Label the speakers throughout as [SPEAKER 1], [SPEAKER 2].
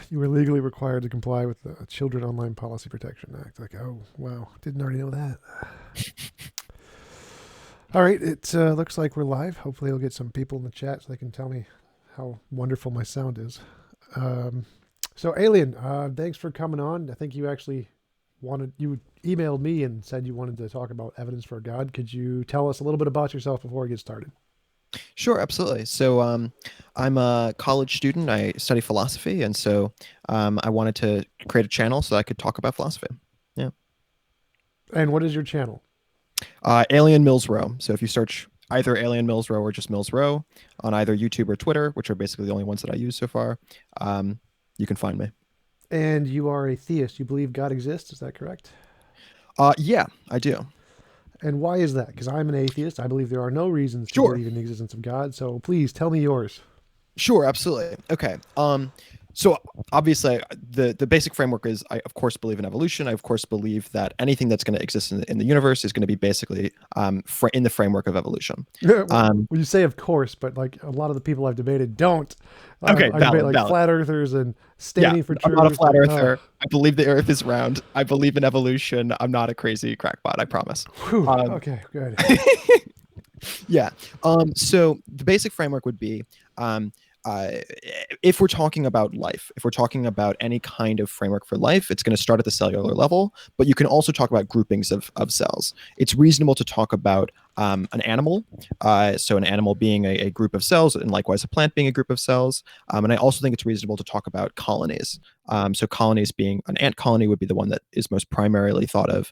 [SPEAKER 1] You were legally required to comply with the Children Online Policy Protection Act. Like, oh, wow. Didn't already know that. All right. It looks like we're live. Hopefully, I'll get some people in the chat so they can tell me how wonderful my sound is. So, Alien, thanks for coming on. I think you actually you emailed me and said you wanted to talk about evidence for God. Could you tell us a little bit about yourself before we get started?
[SPEAKER 2] Sure, absolutely. So I'm a college student. I study philosophy, and so I wanted to create a channel so I could talk about philosophy. Yeah.
[SPEAKER 1] And what is your channel?
[SPEAKER 2] Alien Milsrow. So if you search either Alien Milsrow or just Milsrow on either YouTube or Twitter, which are basically the only ones that I use so far, you can find me.
[SPEAKER 1] And you are a theist. You believe God exists. Is that correct?
[SPEAKER 2] Yeah, I do.
[SPEAKER 1] And why is that? Because I'm an atheist. I believe there are no reasons to
[SPEAKER 2] Sure.
[SPEAKER 1] believe in the existence of God. So please tell me yours.
[SPEAKER 2] Sure, absolutely. Okay. So obviously the basic framework is I of course believe in evolution. I of course believe that anything that's going to exist in the universe is going to be basically in the framework of evolution.
[SPEAKER 1] Well,
[SPEAKER 2] Um,
[SPEAKER 1] you say of course, but like a lot of the people I've debated don't.
[SPEAKER 2] okay,
[SPEAKER 1] I debate
[SPEAKER 2] valid,
[SPEAKER 1] like
[SPEAKER 2] valid.
[SPEAKER 1] flat earthers and
[SPEAKER 2] Yeah,
[SPEAKER 1] standing for
[SPEAKER 2] I'm not a
[SPEAKER 1] truth.
[SPEAKER 2] flat
[SPEAKER 1] And
[SPEAKER 2] earther. I believe the earth is round. I believe in evolution. I'm not a crazy crackpot, I promise.
[SPEAKER 1] whew,
[SPEAKER 2] Um,
[SPEAKER 1] okay, good.
[SPEAKER 2] yeah. So the basic framework would be um, uh, if we're talking about life, if we're talking about any kind of framework for life, it's going to start at the cellular level, but you can also talk about groupings of cells. It's reasonable to talk about an animal, so an animal being a group of cells, and likewise a plant being a group of cells. And I also think it's reasonable to talk about colonies. So colonies being an ant colony would be the one that is most primarily thought of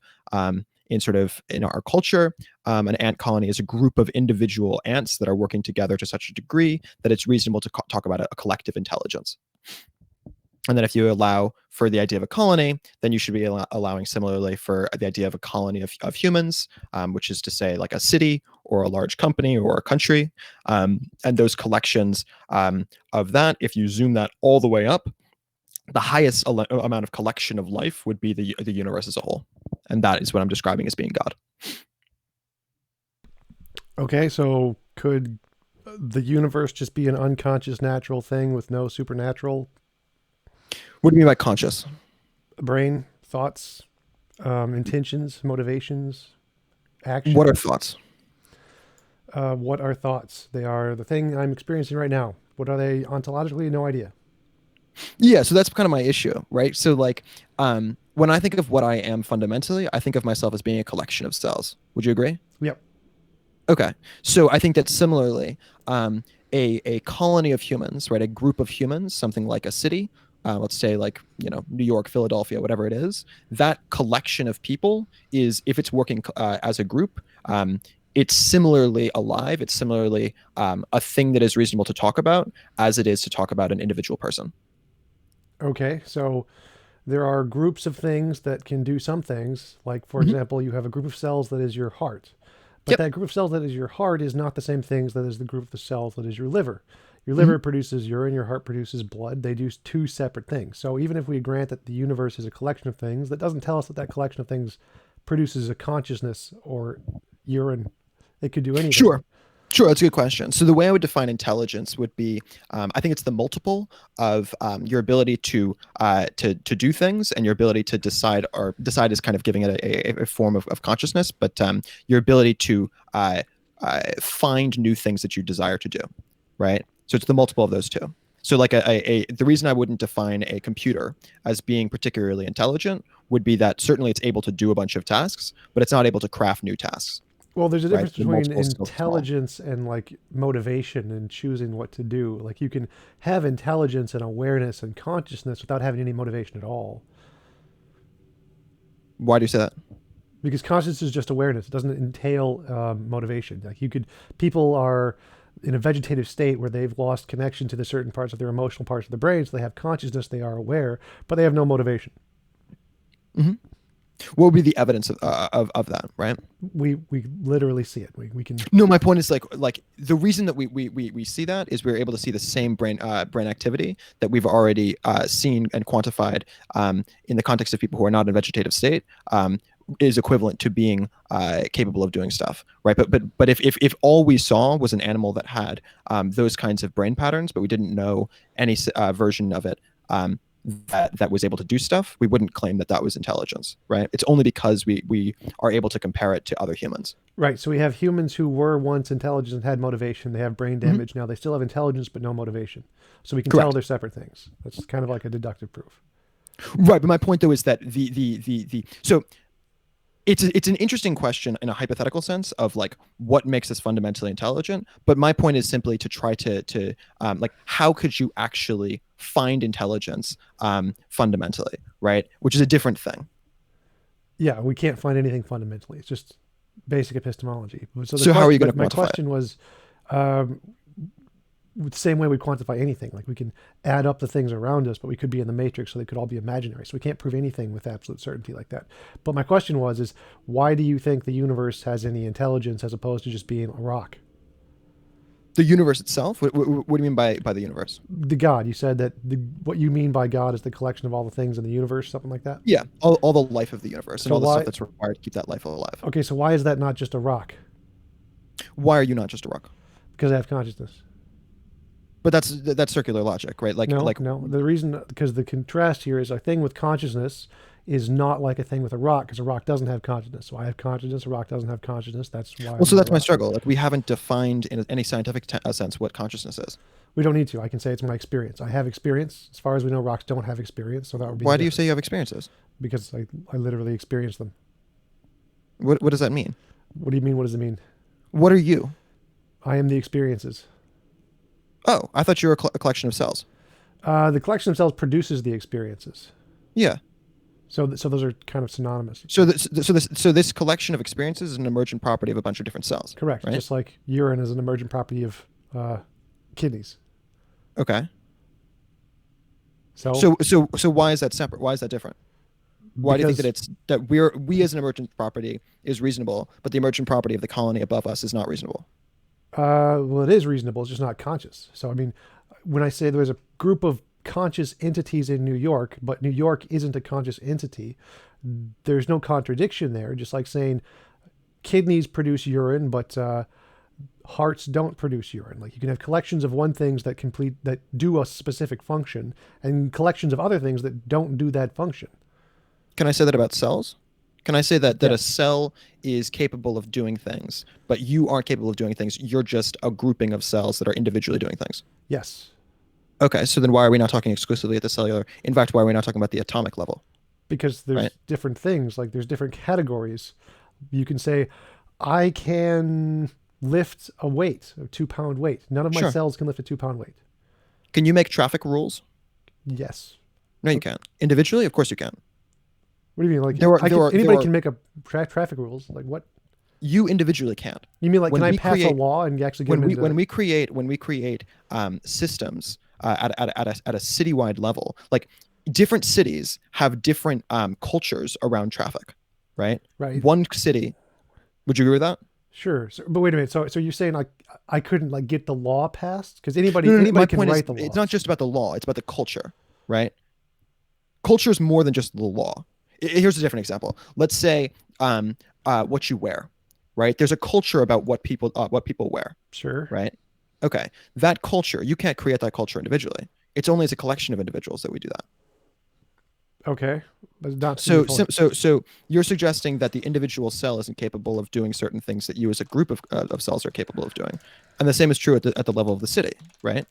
[SPEAKER 2] in our culture. An ant colony is a group of individual ants that are working together to such a degree that it's reasonable to talk about a collective intelligence. And then if you allow for the idea of a colony, then you should be allowing similarly for the idea of a colony of humans, which is to say like a city or a large company or a country. And those collections of that, if you zoom that all the way up, the highest amount of collection of life would be the universe as a whole. And that is what I'm describing as being God.
[SPEAKER 1] Okay, so could the universe just be an unconscious natural thing with no supernatural
[SPEAKER 2] What do you mean by conscious?
[SPEAKER 1] brain, thoughts, intentions, motivations,
[SPEAKER 2] What are
[SPEAKER 1] actions?
[SPEAKER 2] thoughts?
[SPEAKER 1] What are thoughts? They are the thing I'm experiencing right now. What are they ontologically? No idea.
[SPEAKER 2] Yeah, so that's kind of my issue, right? So like when I think of what I am fundamentally, I think of myself as being a collection of cells. Would you agree?
[SPEAKER 1] Yep.
[SPEAKER 2] Okay. So I think that similarly, a colony of humans, right, a group of humans, something like a city, let's say like, New York, Philadelphia, whatever it is, that collection of people is, if it's working as a group, it's similarly alive. It's similarly a thing that is reasonable to talk about as it is to talk about an individual person.
[SPEAKER 1] Okay, so there are groups of things that can do some things. Like, for
[SPEAKER 2] Mhm.
[SPEAKER 1] example, you have a group of cells that is your heart. But
[SPEAKER 2] Yep.
[SPEAKER 1] that group of cells that is your heart is not the same things that is the group of the cells that is your liver. Your
[SPEAKER 2] Mhm.
[SPEAKER 1] liver produces urine, your heart produces blood. They do two separate things. So even if we grant that the universe is a collection of things, that doesn't tell us that that collection of things produces a consciousness or urine. It could do anything.
[SPEAKER 2] Sure. Sure, that's a good question. So the way I would define intelligence would be, I think it's the multiple of your ability to do things and your ability to decide, or decide is kind of giving it a form of consciousness, but your ability to find new things that you desire to do, right? So it's the multiple of those two. So like the reason I wouldn't define a computer as being particularly intelligent would be that certainly it's able to do a bunch of tasks, but it's not able to craft new tasks,
[SPEAKER 1] Well, there's a
[SPEAKER 2] right?
[SPEAKER 1] difference
[SPEAKER 2] The
[SPEAKER 1] between
[SPEAKER 2] multiple is still small.
[SPEAKER 1] intelligence and like motivation and choosing what to do. Like you can have intelligence and awareness and consciousness without having any motivation at all.
[SPEAKER 2] Why do you say that?
[SPEAKER 1] Because consciousness is just awareness. It doesn't entail motivation. Like people are in a vegetative state where they've lost connection to the certain parts of their emotional parts of the brain. So they have consciousness, they are aware, but they have no motivation.
[SPEAKER 2] Hmm. What would be the evidence of that, right?
[SPEAKER 1] We literally see it. We can.
[SPEAKER 2] No, my point is like the reason that we see that is we're able to see the same brain activity that we've already seen and quantified in the context of people who are not in a vegetative state. Is equivalent to being capable of doing stuff, right? But if all we saw was an animal that had those kinds of brain patterns, but we didn't know any version of it that was able to do stuff, we wouldn't claim that was intelligence, right? It's only because we are able to compare it to other humans.
[SPEAKER 1] Right. So we have humans who were once intelligent and had motivation. They have brain damage now. They still have intelligence but no motivation. So we can tell they're separate things. That's kind of like a deductive proof.
[SPEAKER 2] Right. But my point though is that so it's an interesting question in a hypothetical sense of like what makes us fundamentally intelligent. But my point is simply to try to like how could you actually find intelligence fundamentally, right? Which is a different thing.
[SPEAKER 1] Yeah, we can't find anything fundamentally. It's just basic epistemology.
[SPEAKER 2] So how are you going to quantify
[SPEAKER 1] my question was, the same way we quantify anything. Like we can add up the things around us, but we could be in the matrix, so they could all be imaginary. So we can't prove anything with absolute certainty like that. But my question is why do you think the universe has any intelligence as opposed to just being a rock?
[SPEAKER 2] The universe itself? What do you mean by the universe?
[SPEAKER 1] The God. You said that what you mean by God is the collection of all the things in the universe, something like that?
[SPEAKER 2] Yeah, all the life of the universe and
[SPEAKER 1] So
[SPEAKER 2] all the stuff that's required to keep that life alive.
[SPEAKER 1] Okay, so why is that not just a rock?
[SPEAKER 2] Why are you not just a rock?
[SPEAKER 1] Because I have consciousness.
[SPEAKER 2] But that's circular logic, right?
[SPEAKER 1] No. The reason, because the contrast here is a thing with consciousness is not like a thing with a rock, because a rock doesn't have consciousness. So I have consciousness, a rock doesn't have consciousness. That's why.
[SPEAKER 2] Well, so that's my struggle. Like we haven't defined in any scientific sense what consciousness is.
[SPEAKER 1] We don't need to. I can say it's my experience. I have experience. As far as we know, rocks don't have experience, so that would be.
[SPEAKER 2] Why do you say you have experiences?
[SPEAKER 1] Because I literally experience them.
[SPEAKER 2] What does that mean?
[SPEAKER 1] What do you mean? What does it mean?
[SPEAKER 2] What are you?
[SPEAKER 1] I am the experiences.
[SPEAKER 2] Oh, I thought you were a collection of cells.
[SPEAKER 1] The collection of cells produces the experiences.
[SPEAKER 2] Yeah.
[SPEAKER 1] So those are kind of synonymous.
[SPEAKER 2] So this collection of experiences is an emergent property of a bunch of different cells.
[SPEAKER 1] Correct.
[SPEAKER 2] Right?
[SPEAKER 1] Just like urine is an emergent property of kidneys.
[SPEAKER 2] Okay.
[SPEAKER 1] So
[SPEAKER 2] why is that separate? Why is that different? Why do you think that we as an emergent property is reasonable, but the emergent property of the colony above us is not reasonable?
[SPEAKER 1] Well, it is reasonable. It's just not conscious. So, I mean, when I say there's a group of conscious entities in New York, but New York isn't a conscious entity, there's no contradiction there. Just like saying kidneys produce urine, but hearts don't produce urine. Like you can have collections of one things that do a specific function, and collections of other things that don't do that function.
[SPEAKER 2] Can I say that about cells? Can I say that a cell is capable of doing things, but you aren't capable of doing things? You're just a grouping of cells that are individually doing things.
[SPEAKER 1] Yes.
[SPEAKER 2] Okay, so then why are we not talking exclusively at the cellular? In fact, why are we not talking about the atomic level?
[SPEAKER 1] Because there's different things. Like there's different categories. You can say, I can lift a weight, a 2-pound weight. None of my cells can lift a 2-pound weight.
[SPEAKER 2] Can you make traffic rules?
[SPEAKER 1] Yes.
[SPEAKER 2] No, you can't. Individually, of course you can.
[SPEAKER 1] What do you mean? Like anybody can make a traffic rules. Like what?
[SPEAKER 2] You individually can't.
[SPEAKER 1] You mean like can I pass a law and actually get
[SPEAKER 2] when we create systems at a citywide level, like different cities have different cultures around traffic, right?
[SPEAKER 1] Right.
[SPEAKER 2] One city. Would you agree with that?
[SPEAKER 1] Sure. But wait a minute. So you're saying like I couldn't like get the law passed because anybody can write the law.
[SPEAKER 2] It's not just about the law. It's about the culture, right? Culture is more than just the law. Here's a different example. Let's say what you wear, right? There's a culture about what people wear. Sure. Right. Okay. That culture, you can't create that culture individually. It's only as a collection of individuals that we do that.
[SPEAKER 1] Okay. But not
[SPEAKER 2] so you're suggesting that the individual cell isn't capable of doing certain things that you as a group of cells are capable of doing. And the same is true at the level of the city, right?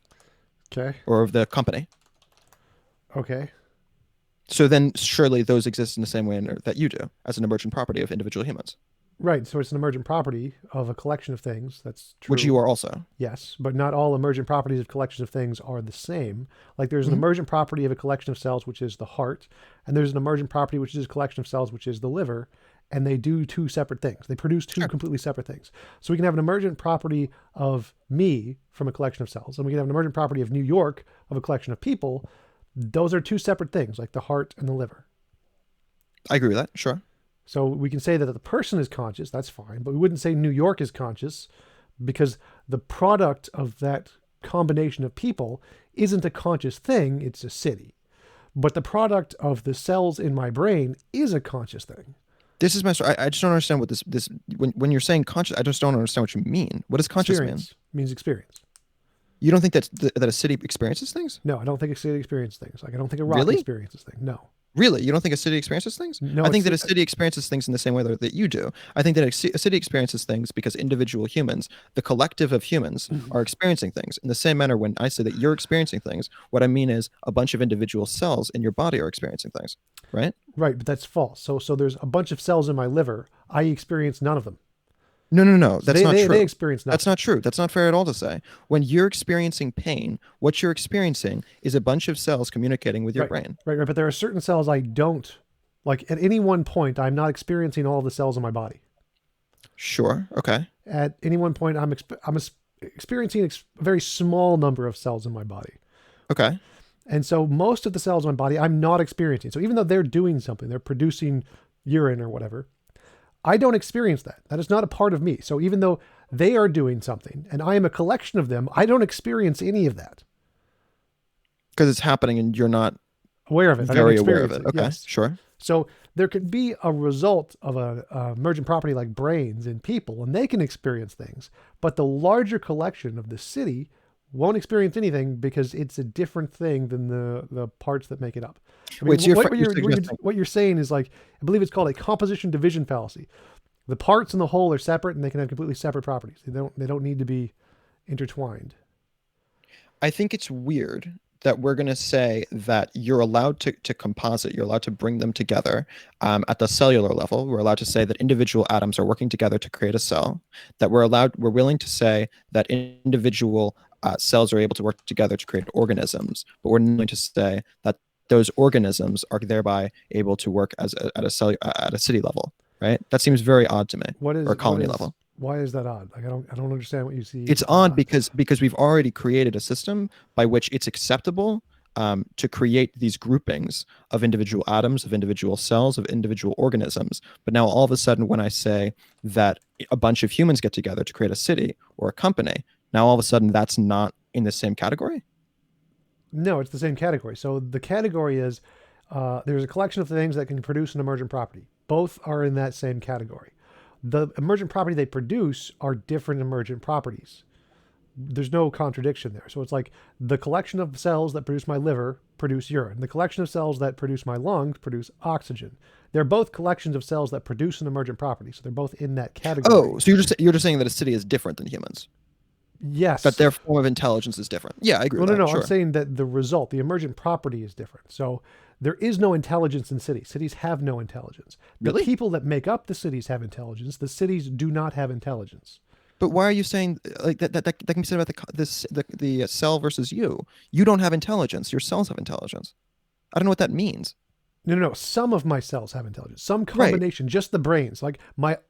[SPEAKER 1] Okay.
[SPEAKER 2] Or of the company.
[SPEAKER 1] Okay.
[SPEAKER 2] So then surely those exist in the same way that you do as an emergent property of individual humans.
[SPEAKER 1] Right. So it's an emergent property of a collection of things. That's true.
[SPEAKER 2] Which you are also.
[SPEAKER 1] Yes. But not all emergent properties of collections of things are the same. Like there's an emergent property of a collection of cells, which is the heart. And there's an emergent property, which is a collection of cells, which is the liver. And they do two separate things. They produce two completely separate things. So we can have an emergent property of me from a collection of cells. And we can have an emergent property of New York of a collection of people. Those are two separate things, like the heart and the liver.
[SPEAKER 2] I agree with that. Sure.
[SPEAKER 1] So we can say that the person is conscious. That's fine. But we wouldn't say New York is conscious because the product of that combination of people isn't a conscious thing. It's a city. But the product of the cells in my brain is a conscious thing.
[SPEAKER 2] This is my story. I just don't understand what this when you're saying conscious, I just don't understand what you mean. What does conscious mean?
[SPEAKER 1] Means experience.
[SPEAKER 2] You don't think that a city experiences things?
[SPEAKER 1] No, I don't think a city experiences things. Like I don't think a rock
[SPEAKER 2] Really?
[SPEAKER 1] experiences things. No,
[SPEAKER 2] Really? You don't think a city experiences things?
[SPEAKER 1] no,
[SPEAKER 2] I think
[SPEAKER 1] it's
[SPEAKER 2] that a city experiences things in the same way that you do. I think that a city experiences things because individual humans, the collective of humans, are experiencing things. In the same manner, when I say that you're experiencing things, what I mean is a bunch of individual cells in your body are experiencing things, right?
[SPEAKER 1] right, but that's false. So there's a bunch of cells in my liver. I experience none of them.
[SPEAKER 2] No, no, no.
[SPEAKER 1] So
[SPEAKER 2] That's not
[SPEAKER 1] they
[SPEAKER 2] true.
[SPEAKER 1] experience
[SPEAKER 2] That's
[SPEAKER 1] nothing.
[SPEAKER 2] not true. That's not fair at all to say. When you're experiencing pain, what you're experiencing is a bunch of cells communicating with your
[SPEAKER 1] Right,
[SPEAKER 2] brain.
[SPEAKER 1] right. But there are certain cells I don't like. At any one point, I'm not experiencing all the cells in my body.
[SPEAKER 2] Sure. Okay.
[SPEAKER 1] At any one point, experiencing a very small number of cells in my body.
[SPEAKER 2] Okay.
[SPEAKER 1] And so most of the cells in my body, I'm not experiencing. So even though they're doing something, they're producing urine or whatever, I don't experience that. That is not a part of me. So even though they are doing something and I am a collection of them, I don't experience any of that.
[SPEAKER 2] Because it's happening and you're not
[SPEAKER 1] Aware of it. I don't
[SPEAKER 2] very aware of
[SPEAKER 1] experience
[SPEAKER 2] it.
[SPEAKER 1] it.
[SPEAKER 2] Okay.
[SPEAKER 1] Yes.
[SPEAKER 2] Sure.
[SPEAKER 1] So there could be a result of a emergent property like brains in people, and they can experience things. But the larger collection of the city won't experience anything because it's a different thing than the parts that make it up. I mean,
[SPEAKER 2] Wait, so you're
[SPEAKER 1] what you're saying is like, I believe it's called a composition division fallacy. The parts and the whole are separate, and they can have completely separate properties. They don't need to be intertwined.
[SPEAKER 2] I think it's weird that we're going to say that you're allowed to composite, you're allowed to bring them together at the cellular level. We're allowed to say that individual atoms are working together to create a cell, that we're willing to say that individual cells are able to work together to create organisms, but we're not going to say that those organisms are thereby able to work at a city level, right? That seems very odd to me, or colony level.
[SPEAKER 1] Why is that odd? Like I don't understand what you see.
[SPEAKER 2] It's odd because we've already created a system by which it's acceptable to create these groupings of individual atoms, of individual cells, of individual organisms. But now all of a sudden, when I say that a bunch of humans get together to create a city or a company, now all of a sudden that's not in the same category?
[SPEAKER 1] No, it's the same category. So the category is there's a collection of things that can produce an emergent property. Both are in that same category. The emergent property they produce are different emergent properties. There's no contradiction there. So it's like the collection of cells that produce my liver produce urine. The collection of cells that produce my lungs produce oxygen. They're both collections of cells that produce an emergent property. So they're both in that category.
[SPEAKER 2] Oh, so you're just saying that a city is different than humans?
[SPEAKER 1] Yes.
[SPEAKER 2] That their form of intelligence is different. Yeah, I agree with that.
[SPEAKER 1] No.
[SPEAKER 2] Sure.
[SPEAKER 1] I'm saying that the result, the emergent property is different. So there is no intelligence in cities. Cities have no intelligence. The
[SPEAKER 2] Really?
[SPEAKER 1] people that make up the cities have intelligence. The cities do not have intelligence.
[SPEAKER 2] But why are you saying like that can be said about the cell versus you? You don't have intelligence. Your cells have intelligence. I don't know what that means.
[SPEAKER 1] No. Some of my cells have intelligence. Some
[SPEAKER 2] Right.
[SPEAKER 1] combination, just the brains. Like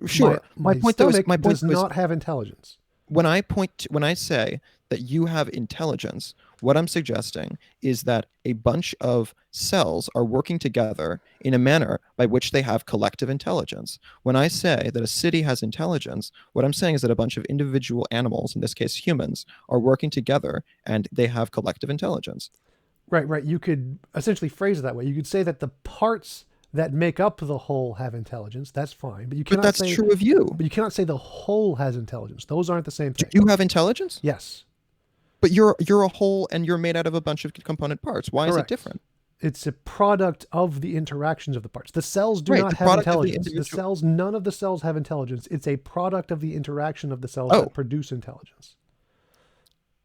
[SPEAKER 2] Sure.
[SPEAKER 1] my
[SPEAKER 2] My point
[SPEAKER 1] stomach does
[SPEAKER 2] was
[SPEAKER 1] not have intelligence.
[SPEAKER 2] when I say that you have intelligence, what I'm suggesting is that a bunch of cells are working together in a manner by which they have collective intelligence. When I say that a city has intelligence, what I'm saying is that a bunch of individual animals, in this case humans, are working together and they have collective intelligence.
[SPEAKER 1] Right. You could essentially phrase it that way. You could say that the parts that make up the whole have intelligence. That's fine. But you
[SPEAKER 2] But
[SPEAKER 1] cannot
[SPEAKER 2] that's
[SPEAKER 1] say
[SPEAKER 2] true of you.
[SPEAKER 1] But you cannot say the whole has intelligence. Those aren't the same
[SPEAKER 2] Do
[SPEAKER 1] thing.
[SPEAKER 2] you have intelligence?
[SPEAKER 1] Yes.
[SPEAKER 2] But you're a whole and you're made out of a bunch of component parts. Why is it
[SPEAKER 1] Correct.
[SPEAKER 2] different?
[SPEAKER 1] It's a product of the interactions of the parts. The cells do
[SPEAKER 2] Right,
[SPEAKER 1] not
[SPEAKER 2] the
[SPEAKER 1] have
[SPEAKER 2] product of the
[SPEAKER 1] intelligence. The
[SPEAKER 2] individual.
[SPEAKER 1] cells, none of the cells have intelligence. It's a product of the interaction of the cells
[SPEAKER 2] Oh,
[SPEAKER 1] that produce intelligence.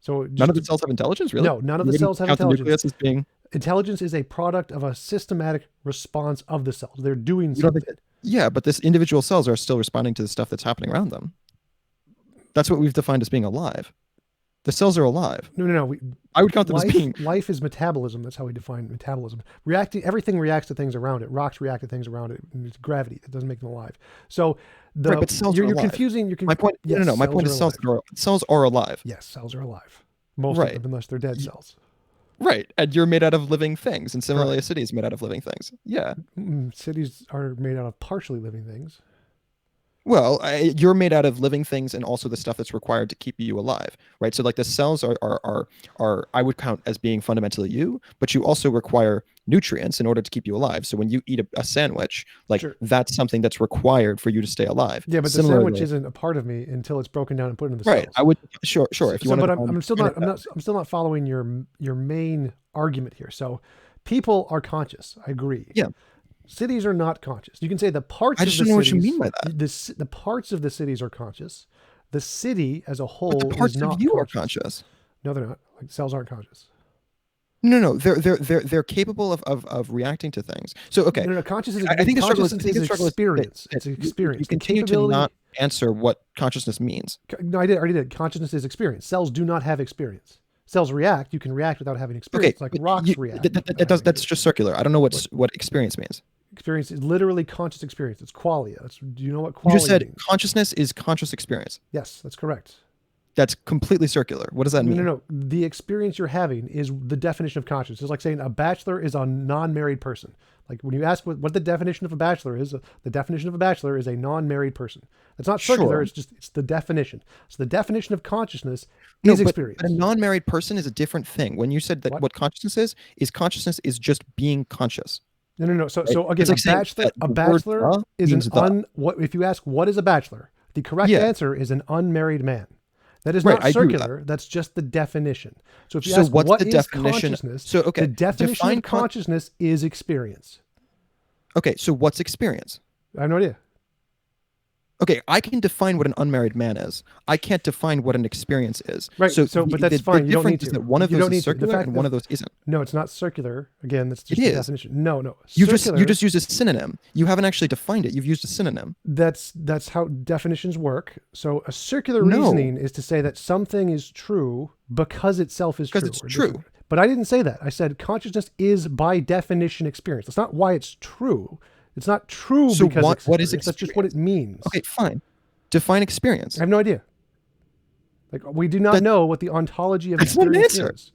[SPEAKER 1] So
[SPEAKER 2] none of the cells have intelligence, really?
[SPEAKER 1] No, none of
[SPEAKER 2] You
[SPEAKER 1] the
[SPEAKER 2] wouldn't
[SPEAKER 1] cells have
[SPEAKER 2] count the
[SPEAKER 1] intelligence.
[SPEAKER 2] nucleus as being.
[SPEAKER 1] Intelligence is a product of a systematic response of the cells. They're doing
[SPEAKER 2] You don't
[SPEAKER 1] something.
[SPEAKER 2] think Yeah, but this individual cells are still responding to the stuff that's happening around them. That's what we've defined as being alive. The cells are alive.
[SPEAKER 1] No.
[SPEAKER 2] I would count them as being.
[SPEAKER 1] Life is metabolism. That's how we define metabolism. Everything reacts to things around it. Rocks react to things around it. And it's gravity that doesn't make them alive. So
[SPEAKER 2] Right, but cells are
[SPEAKER 1] you're
[SPEAKER 2] alive.
[SPEAKER 1] confusing.
[SPEAKER 2] My point.
[SPEAKER 1] Yes,
[SPEAKER 2] No. My point is
[SPEAKER 1] alive.
[SPEAKER 2] cells are alive.
[SPEAKER 1] Yes, cells are alive. Most
[SPEAKER 2] Right.
[SPEAKER 1] of them, unless they're dead cells.
[SPEAKER 2] Right, and you're made out of living things, and similarly,
[SPEAKER 1] Correct.
[SPEAKER 2] a city is made out of living things. Yeah.
[SPEAKER 1] Cities are made out of partially living things.
[SPEAKER 2] Well, you're made out of living things and also the stuff that's required to keep you alive, right? So like the cells are I would count as being fundamentally you, but you also require nutrients in order to keep you alive. So when you eat a sandwich, like
[SPEAKER 1] Sure.
[SPEAKER 2] that's something that's required for you to stay alive.
[SPEAKER 1] Yeah, but the sandwich
[SPEAKER 2] Similarly,
[SPEAKER 1] isn't a part of me until it's broken down and put into the
[SPEAKER 2] right? I
[SPEAKER 1] cells.
[SPEAKER 2] would sure if you
[SPEAKER 1] So,
[SPEAKER 2] want
[SPEAKER 1] but
[SPEAKER 2] to
[SPEAKER 1] I'm still
[SPEAKER 2] define
[SPEAKER 1] not
[SPEAKER 2] it that
[SPEAKER 1] I'm still not following your main argument here. So, people are conscious. I agree.
[SPEAKER 2] yeah.
[SPEAKER 1] Cities are not conscious. You can say the
[SPEAKER 2] I
[SPEAKER 1] parts of
[SPEAKER 2] just
[SPEAKER 1] the
[SPEAKER 2] don't know what you mean
[SPEAKER 1] cities,
[SPEAKER 2] by that.
[SPEAKER 1] the parts of the cities are conscious. The city as a
[SPEAKER 2] But the
[SPEAKER 1] whole is
[SPEAKER 2] parts of
[SPEAKER 1] not
[SPEAKER 2] you are
[SPEAKER 1] conscious.
[SPEAKER 2] conscious.
[SPEAKER 1] No, they're not. Like cells aren't conscious.
[SPEAKER 2] No, they're capable of reacting to things. So okay,
[SPEAKER 1] No, no. Consciousness,
[SPEAKER 2] I think the struggle is I
[SPEAKER 1] consciousness
[SPEAKER 2] think
[SPEAKER 1] is
[SPEAKER 2] the struggle is that,
[SPEAKER 1] experience.
[SPEAKER 2] that
[SPEAKER 1] It's an
[SPEAKER 2] you
[SPEAKER 1] experience. The
[SPEAKER 2] continue to not
[SPEAKER 1] capability.
[SPEAKER 2] answer what consciousness means.
[SPEAKER 1] No, I already did. Consciousness is experience. Cells do not have experience. Cells react. You can react without having
[SPEAKER 2] Okay,
[SPEAKER 1] experience, like
[SPEAKER 2] but
[SPEAKER 1] rocks react
[SPEAKER 2] that
[SPEAKER 1] without
[SPEAKER 2] does
[SPEAKER 1] having
[SPEAKER 2] that's
[SPEAKER 1] experience.
[SPEAKER 2] just circular. I don't know
[SPEAKER 1] What
[SPEAKER 2] what experience means.
[SPEAKER 1] experience is literally conscious experience. It's qualia. Do you know what
[SPEAKER 2] You just
[SPEAKER 1] qualia
[SPEAKER 2] said
[SPEAKER 1] means?
[SPEAKER 2] consciousness is conscious experience.
[SPEAKER 1] Yes, that's correct.
[SPEAKER 2] That's completely circular. What does that
[SPEAKER 1] No, no,
[SPEAKER 2] mean?
[SPEAKER 1] no. The experience you're having is the definition of conscious. It's like saying a bachelor is a non-married person. Like when you ask what the definition of a bachelor is, the definition of a bachelor is a non-married person. It's not circular.
[SPEAKER 2] Sure.
[SPEAKER 1] It's the definition. So the definition of consciousness
[SPEAKER 2] No,
[SPEAKER 1] is
[SPEAKER 2] but a
[SPEAKER 1] experience.
[SPEAKER 2] non-married person is a different thing. When you said that
[SPEAKER 1] What?
[SPEAKER 2] what consciousness is just being conscious.
[SPEAKER 1] No, no, no. So,
[SPEAKER 2] Right?
[SPEAKER 1] so again,
[SPEAKER 2] It's like saying that
[SPEAKER 1] a
[SPEAKER 2] the word
[SPEAKER 1] bachelor
[SPEAKER 2] the
[SPEAKER 1] is
[SPEAKER 2] means the.
[SPEAKER 1] what if you ask what is a bachelor? The correct
[SPEAKER 2] Yeah,
[SPEAKER 1] answer is an unmarried man. That is
[SPEAKER 2] right.
[SPEAKER 1] not
[SPEAKER 2] I agree with that.
[SPEAKER 1] circular. That's just the definition. So if you
[SPEAKER 2] So
[SPEAKER 1] ask
[SPEAKER 2] what's
[SPEAKER 1] what
[SPEAKER 2] the
[SPEAKER 1] is
[SPEAKER 2] definition?
[SPEAKER 1] consciousness,
[SPEAKER 2] So
[SPEAKER 1] the
[SPEAKER 2] okay,
[SPEAKER 1] definition of consciousness is experience.
[SPEAKER 2] okay, so what's experience?
[SPEAKER 1] I have no idea.
[SPEAKER 2] Okay, I can define what an unmarried man is. I can't define what an experience is.
[SPEAKER 1] Right.
[SPEAKER 2] So
[SPEAKER 1] So, but that's
[SPEAKER 2] the
[SPEAKER 1] fine. You don't need
[SPEAKER 2] difference is
[SPEAKER 1] to.
[SPEAKER 2] that one of
[SPEAKER 1] You
[SPEAKER 2] those
[SPEAKER 1] don't
[SPEAKER 2] is
[SPEAKER 1] need to. The
[SPEAKER 2] circular
[SPEAKER 1] fact
[SPEAKER 2] and one
[SPEAKER 1] that
[SPEAKER 2] of those isn't.
[SPEAKER 1] no, it's not circular. Again, that's
[SPEAKER 2] It
[SPEAKER 1] just the
[SPEAKER 2] is.
[SPEAKER 1] definition. No, no.
[SPEAKER 2] You
[SPEAKER 1] Circular.
[SPEAKER 2] just used a synonym. You haven't actually defined it. You've used a synonym.
[SPEAKER 1] That's how definitions work. So a circular
[SPEAKER 2] No,
[SPEAKER 1] reasoning is to say that something is true because itself is
[SPEAKER 2] because
[SPEAKER 1] true
[SPEAKER 2] it's
[SPEAKER 1] or
[SPEAKER 2] true.
[SPEAKER 1] different. But I didn't say that. I said consciousness is by definition experience. That's not why it's true. It's not true
[SPEAKER 2] So
[SPEAKER 1] because it's
[SPEAKER 2] what is
[SPEAKER 1] experience. That's just what it
[SPEAKER 2] experience?
[SPEAKER 1] means.
[SPEAKER 2] Okay, fine. Define
[SPEAKER 1] I
[SPEAKER 2] experience.
[SPEAKER 1] have no idea. Like we do not
[SPEAKER 2] That
[SPEAKER 1] know what the ontology of
[SPEAKER 2] that's not an
[SPEAKER 1] experience
[SPEAKER 2] answer.
[SPEAKER 1] is.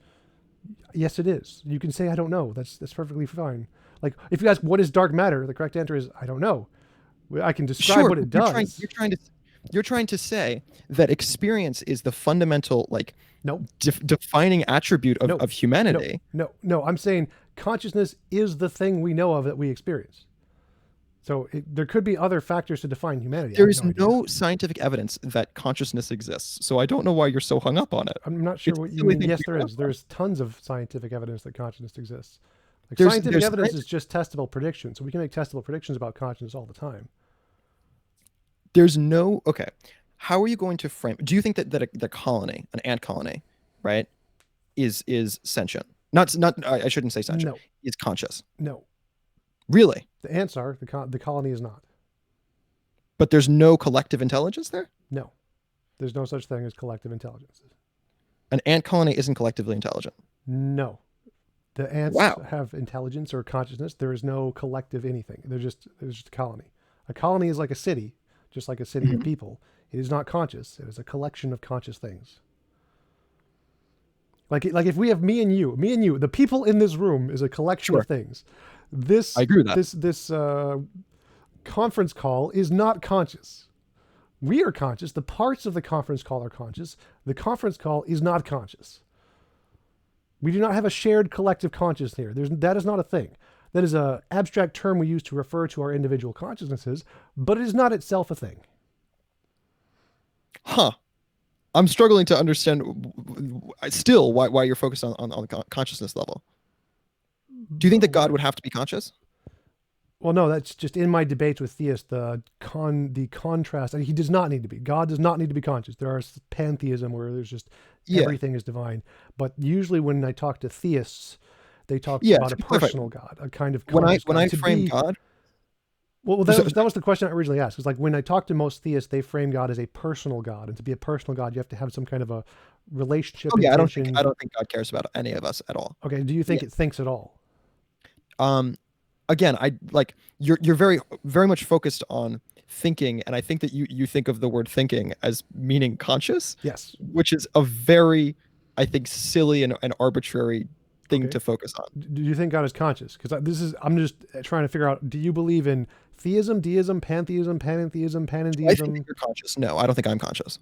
[SPEAKER 1] Yes, it is. You can say I don't know. That's perfectly fine. Like if you ask what is dark matter, the correct answer is I don't know. I can describe
[SPEAKER 2] Sure,
[SPEAKER 1] what it
[SPEAKER 2] but
[SPEAKER 1] does.
[SPEAKER 2] you're trying to say that experience is the fundamental like
[SPEAKER 1] No,
[SPEAKER 2] defining attribute
[SPEAKER 1] no,
[SPEAKER 2] of
[SPEAKER 1] no,
[SPEAKER 2] humanity.
[SPEAKER 1] no. I'm saying consciousness is the thing we know of that we experience. So there could be other factors to define humanity. I
[SPEAKER 2] There
[SPEAKER 1] have
[SPEAKER 2] is
[SPEAKER 1] no idea.
[SPEAKER 2] no scientific evidence that consciousness exists. So I don't know why you're so hung up on it.
[SPEAKER 1] I'm not sure
[SPEAKER 2] It's a
[SPEAKER 1] what you
[SPEAKER 2] silly
[SPEAKER 1] mean.
[SPEAKER 2] thing to
[SPEAKER 1] Yes,
[SPEAKER 2] be
[SPEAKER 1] there
[SPEAKER 2] hung
[SPEAKER 1] is.
[SPEAKER 2] up on.
[SPEAKER 1] There's tons of scientific evidence that consciousness exists. Like scientific
[SPEAKER 2] There's
[SPEAKER 1] evidence is just testable prediction. So we can make testable predictions about consciousness all the time.
[SPEAKER 2] there's no okay. How are you going to frame? Do you think that the colony, an ant colony, right, is sentient? Not I shouldn't say sentient.
[SPEAKER 1] No,
[SPEAKER 2] Is conscious.
[SPEAKER 1] no.
[SPEAKER 2] Really?
[SPEAKER 1] The ants are. The colony is not.
[SPEAKER 2] But there's no collective intelligence there?
[SPEAKER 1] No. There's no such thing as collective intelligence.
[SPEAKER 2] An ant colony isn't collectively intelligent.
[SPEAKER 1] No. The ants
[SPEAKER 2] Wow.
[SPEAKER 1] have intelligence or consciousness. There is no collective anything. There's just a colony. A colony is like a city, just like a city of
[SPEAKER 2] Mhm.
[SPEAKER 1] people. It is not conscious. It is a collection of conscious things. Like if we have me and you, the people in this room is a collection
[SPEAKER 2] Sure.
[SPEAKER 1] of things. This
[SPEAKER 2] I agree with that.
[SPEAKER 1] this conference call is not conscious. We are conscious. The parts of the conference call are conscious. The conference call is not conscious. We do not have a shared collective conscious here. That is not a thing. That is an abstract term we use to refer to our individual consciousnesses, but it is not itself a thing.
[SPEAKER 2] Huh. I'm struggling to understand still why you're focused on the consciousness level. Do you think that God would have to be conscious?
[SPEAKER 1] Well, no, that's just in my debates with theists. The contrast. I mean, he does not need to be. God does not need to be conscious. There are pantheism where there's just
[SPEAKER 2] Yeah.
[SPEAKER 1] everything is divine. But usually, when I talk to theists, they talk
[SPEAKER 2] Yeah.
[SPEAKER 1] about
[SPEAKER 2] To
[SPEAKER 1] a
[SPEAKER 2] be clear,
[SPEAKER 1] personal God, a kind of
[SPEAKER 2] when
[SPEAKER 1] conscious
[SPEAKER 2] when
[SPEAKER 1] God.
[SPEAKER 2] I frame God,
[SPEAKER 1] Well,
[SPEAKER 2] so,
[SPEAKER 1] that was the question I originally asked. It's like when I talk to most theists, they frame God as a personal God, and to be a personal God, you have to have some kind of a relationship.
[SPEAKER 2] oh yeah,
[SPEAKER 1] Intention.
[SPEAKER 2] I don't think God cares about any of us at all.
[SPEAKER 1] Okay. Do you think
[SPEAKER 2] Yeah.
[SPEAKER 1] it thinks at all?
[SPEAKER 2] Um, again, I like you're very much focused on thinking, and I think that you think of the word thinking as meaning conscious,
[SPEAKER 1] Yes.
[SPEAKER 2] which is a very, I think, silly and arbitrary thing
[SPEAKER 1] Okay.
[SPEAKER 2] to focus on.
[SPEAKER 1] Do you think God is conscious? Because I'm just trying to figure out. Do you believe in theism, deism, pantheism, panentheism,
[SPEAKER 2] Do I think that
[SPEAKER 1] panentheism.
[SPEAKER 2] you're conscious? No, I don't think I'm conscious.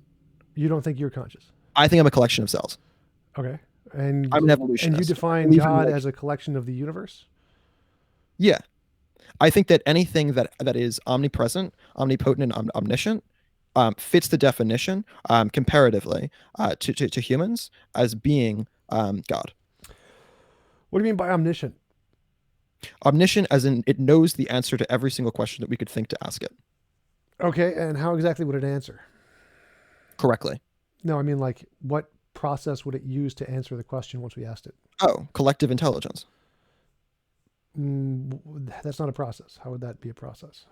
[SPEAKER 1] You don't think you're conscious?
[SPEAKER 2] I think I'm a collection of cells.
[SPEAKER 1] Okay.
[SPEAKER 2] I'm an
[SPEAKER 1] And you
[SPEAKER 2] evolutionist. I
[SPEAKER 1] define
[SPEAKER 2] believe in
[SPEAKER 1] God
[SPEAKER 2] like,
[SPEAKER 1] as a collection of the universe?
[SPEAKER 2] yeah. I think that anything that is omnipresent, omnipotent, and omniscient fits the definition comparatively to humans as being God.
[SPEAKER 1] What do you mean by omniscient?
[SPEAKER 2] Omniscient, as in it knows the answer to every single question that we could think to ask it
[SPEAKER 1] Okay, and how exactly would it answer?
[SPEAKER 2] correctly.
[SPEAKER 1] No, I mean like what process would it use to answer the question once we asked it?
[SPEAKER 2] Oh, collective intelligence.
[SPEAKER 1] That's not a process. How would that be a process?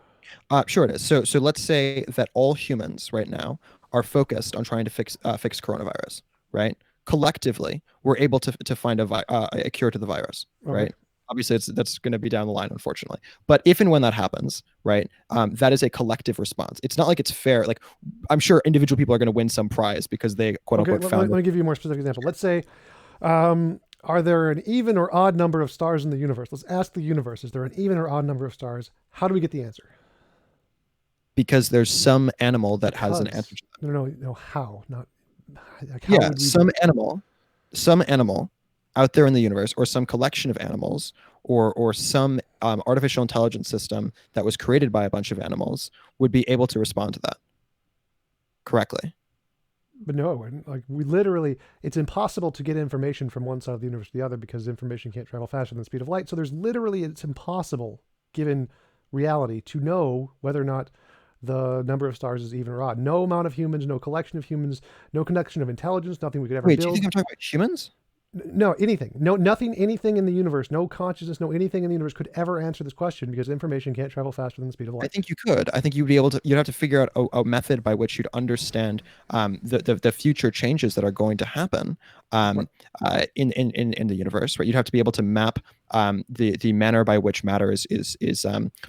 [SPEAKER 2] Sure it is. So let's say that all humans right now are focused on trying to fix coronavirus, right? Collectively, we're able to find a cure to the virus,
[SPEAKER 1] Okay.
[SPEAKER 2] right? Obviously, that's going to be down the line, unfortunately. But if and when that happens, right, that is a collective response. It's not like it's fair. Like I'm sure individual people are going to win some prize because they quote
[SPEAKER 1] Okay,
[SPEAKER 2] unquote
[SPEAKER 1] let
[SPEAKER 2] found
[SPEAKER 1] me
[SPEAKER 2] it.
[SPEAKER 1] give you a more specific example. Let's say, are there an even or odd number of stars in the universe? Let's ask the universe, is there an even or odd number of stars? How do we get the answer?
[SPEAKER 2] Because there's some animal that has an answer
[SPEAKER 1] Because,
[SPEAKER 2] to that.
[SPEAKER 1] no, how? Not, like, how
[SPEAKER 2] Yeah,
[SPEAKER 1] would we,
[SPEAKER 2] some animal out there in the universe, or some collection of animals, or some artificial intelligence system that was created by a bunch of animals would be able to respond to that correctly.
[SPEAKER 1] but no, it wouldn't. Like, we literally, it's impossible to get information from one side of the universe to the other because information can't travel faster than the speed of light. So there's literally, it's impossible, given reality, to know whether or not the number of stars is even or odd. No amount of humans, no collection of humans, no connection of intelligence, nothing we could ever
[SPEAKER 2] Wait, do you
[SPEAKER 1] build.
[SPEAKER 2] think I'm talking about humans?
[SPEAKER 1] No, anything. No, nothing, anything in the universe, no consciousness, no anything in the universe could ever answer this question because information can't travel faster than the speed of
[SPEAKER 2] I
[SPEAKER 1] light.
[SPEAKER 2] think you could. I think you'd be able to. You'd have to figure out a method by which you'd understand the future changes that are going to happen
[SPEAKER 1] What?
[SPEAKER 2] in the universe. Right? You'd have to be able to map the manner by which matter is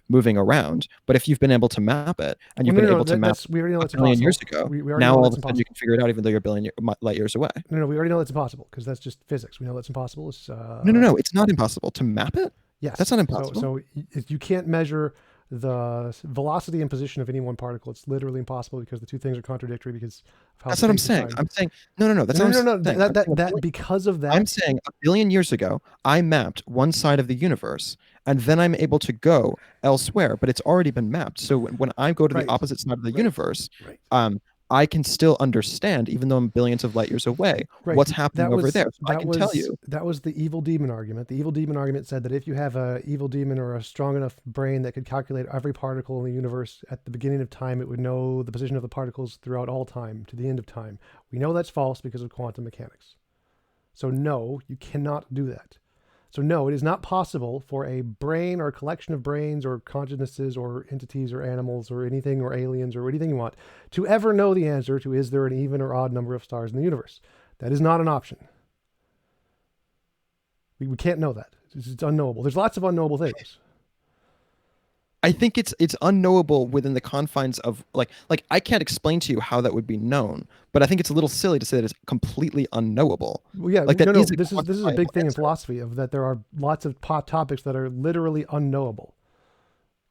[SPEAKER 2] moving around. But if you've been able to map it, and
[SPEAKER 1] Well,
[SPEAKER 2] you've
[SPEAKER 1] no,
[SPEAKER 2] been
[SPEAKER 1] no,
[SPEAKER 2] able to map
[SPEAKER 1] we already know
[SPEAKER 2] a
[SPEAKER 1] that's
[SPEAKER 2] billion years
[SPEAKER 1] impossible.
[SPEAKER 2] ago,
[SPEAKER 1] We already
[SPEAKER 2] now
[SPEAKER 1] know
[SPEAKER 2] all of
[SPEAKER 1] that's
[SPEAKER 2] a sudden you
[SPEAKER 1] impossible.
[SPEAKER 2] can figure it out, even though you're light years away.
[SPEAKER 1] No, we already know that's impossible because that's just physics. We know that's impossible. It's
[SPEAKER 2] No, it's not impossible to map it.
[SPEAKER 1] yes.
[SPEAKER 2] That's not impossible.
[SPEAKER 1] So you can't measure the velocity and position of any one particle. It's literally impossible because the two things are contradictory because of how
[SPEAKER 2] That's what I'm
[SPEAKER 1] space is
[SPEAKER 2] saying.
[SPEAKER 1] timed.
[SPEAKER 2] I'm saying no. That's
[SPEAKER 1] No,
[SPEAKER 2] not
[SPEAKER 1] no,
[SPEAKER 2] what
[SPEAKER 1] no,
[SPEAKER 2] I'm
[SPEAKER 1] no.
[SPEAKER 2] saying. I'm saying
[SPEAKER 1] That because of
[SPEAKER 2] I'm
[SPEAKER 1] that.
[SPEAKER 2] saying a billion years ago, I mapped one side of the universe, and then I'm able to go elsewhere, but it's already been mapped. So when I go to the
[SPEAKER 1] Right,
[SPEAKER 2] opposite side of the
[SPEAKER 1] right,
[SPEAKER 2] universe,
[SPEAKER 1] right,
[SPEAKER 2] I can still understand, even though I'm billions of light years away,
[SPEAKER 1] right.
[SPEAKER 2] what's happening over there. So I can tell you.
[SPEAKER 1] That was the evil demon argument. The evil demon argument said that if you have a evil demon or a strong enough brain that could calculate every particle in the universe at the beginning of time, it would know the position of the particles throughout all time to the end of time. We know that's false because of quantum mechanics. So no, you cannot do that. So no, it is not possible for a brain or a collection of brains or consciousnesses or entities or animals or anything or aliens or anything you want to ever know the answer to is there an even or odd number of stars in the universe. That is not an option. We can't know that. It's unknowable. There's lots of unknowable things.
[SPEAKER 2] I think it's unknowable within the confines of like I can't explain to you how that would be known, but I think it's a little silly to say that it's completely unknowable.
[SPEAKER 1] Well, yeah,
[SPEAKER 2] Like that
[SPEAKER 1] no.
[SPEAKER 2] is a
[SPEAKER 1] This is a big
[SPEAKER 2] quantifiable
[SPEAKER 1] thing in
[SPEAKER 2] answer.
[SPEAKER 1] philosophy of that there are lots of topics that are literally unknowable.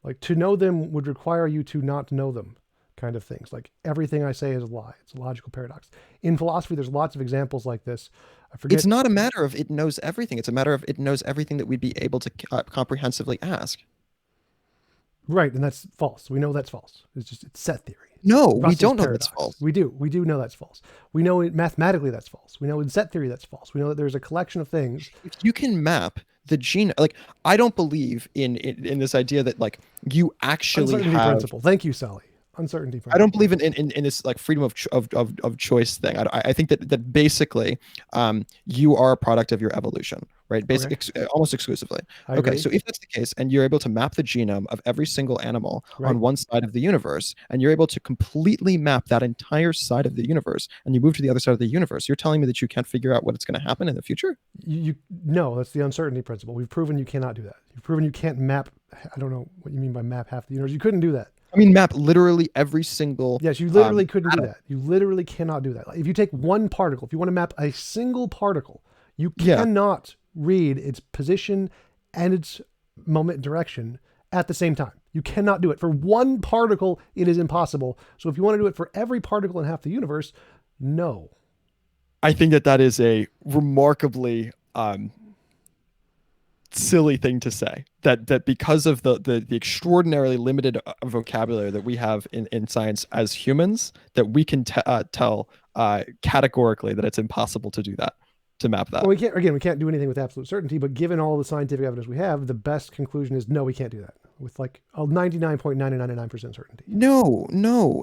[SPEAKER 1] Like to know them would require you to not know them, kind of things. Like everything I say is a lie. It's a logical paradox. In philosophy, there's lots of examples like this. I forget.
[SPEAKER 2] It's not a matter of it knows everything. It's a matter of it knows everything that we'd be able to comprehensively ask.
[SPEAKER 1] Right, and that's false. We know that's false. It's set theory.
[SPEAKER 2] No, we
[SPEAKER 1] Russell's
[SPEAKER 2] don't know
[SPEAKER 1] paradox.
[SPEAKER 2] that's false.
[SPEAKER 1] We do know that's false. We know mathematically that's false. We know in set theory that's false. We know that there's a collection of things.
[SPEAKER 2] If you can map the gene, like I don't believe in this idea that like you actually
[SPEAKER 1] Uncertainty
[SPEAKER 2] have.
[SPEAKER 1] principle. Thank you, Sally. Uncertainty
[SPEAKER 2] I don't
[SPEAKER 1] principle.
[SPEAKER 2] believe in this like freedom of choice thing. I think that basically you are a product of your evolution, right?
[SPEAKER 1] Okay,
[SPEAKER 2] Almost exclusively.
[SPEAKER 1] I
[SPEAKER 2] Okay,
[SPEAKER 1] agree.
[SPEAKER 2] so if that's the case, and you're able to map the genome of every single animal
[SPEAKER 1] Right.
[SPEAKER 2] on one side of the universe, and you're able to completely map that entire side of the universe, and you move to the other side of the universe, you're telling me that you can't figure out what's going to happen in the future?
[SPEAKER 1] You no, that's the uncertainty principle. We've proven you cannot do that. You've proven you can't map. I don't know what you mean by map half the universe. You couldn't do that.
[SPEAKER 2] I mean, map literally every single.
[SPEAKER 1] Yes, you literally couldn't do
[SPEAKER 2] atom.
[SPEAKER 1] that. You literally cannot do that. Like, if you take one particle, if you want to map a single particle, you
[SPEAKER 2] Yeah.
[SPEAKER 1] cannot read its position and its moment and direction at the same time. You cannot do it. For one particle, it is impossible. So if you want to do it for every particle in half the universe, no.
[SPEAKER 2] I think that is a remarkably silly thing to say. That because of the extraordinarily limited vocabulary that we have in science as humans, that we can tell categorically that it's impossible to do that, to map that.
[SPEAKER 1] Well, we can't do anything with absolute certainty, but given all the scientific evidence we have, the best conclusion is no, we can't do that with like a 99.999% certainty.
[SPEAKER 2] No,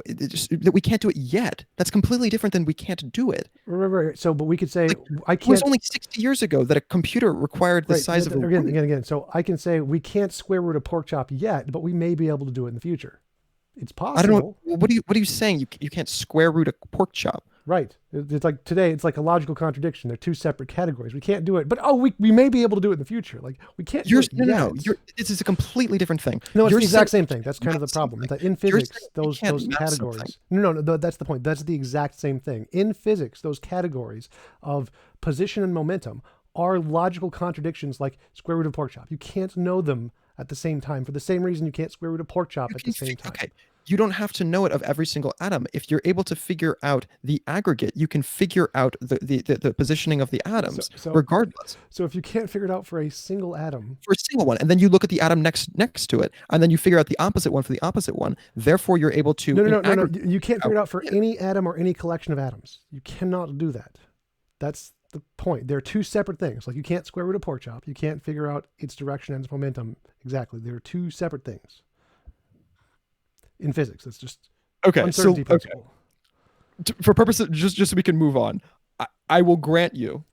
[SPEAKER 2] that we can't do it yet. That's completely different than we can't do it.
[SPEAKER 1] Right. So, but we could say, I can't.
[SPEAKER 2] It was only 60 years ago that a computer required the size of a
[SPEAKER 1] again. So I can say we can't square root a pork chop yet, but we may be able to do it in the future. It's possible.
[SPEAKER 2] I don't know. What are you saying? You can't square root a pork chop.
[SPEAKER 1] Right. It's like today, it's like a logical contradiction. They're two separate categories. We can't do it, but we may be able to do it in the future. Like we can't.
[SPEAKER 2] No. This is a completely different thing.
[SPEAKER 1] No, it's the exact same thing. That's kind of the problem. That in physics, those categories. No, that's the point. That's the exact same thing. In physics, those categories of position and momentum are logical contradictions, like square root of pork chop. You can't know them at the same time for the same reason you can't square root of pork chop at the same time.
[SPEAKER 2] Okay. You don't have to know it of every single atom. If you're able to figure out the aggregate, you can figure out the positioning of the atoms regardless.
[SPEAKER 1] So if you can't figure it out for a single atom,
[SPEAKER 2] for a single one, and then you look at the atom next to it, and then you figure out the opposite one for the opposite one, therefore you're able to
[SPEAKER 1] no. You can't figure it out for any atom or any collection of atoms. You cannot do that. That's the point. They're two separate things. Like you can't square root a pork chop. You can't figure out its direction and its momentum exactly. They're two separate things. In physics, it's just uncertainty principle.
[SPEAKER 2] For purposes, just so we can move on, I will grant you,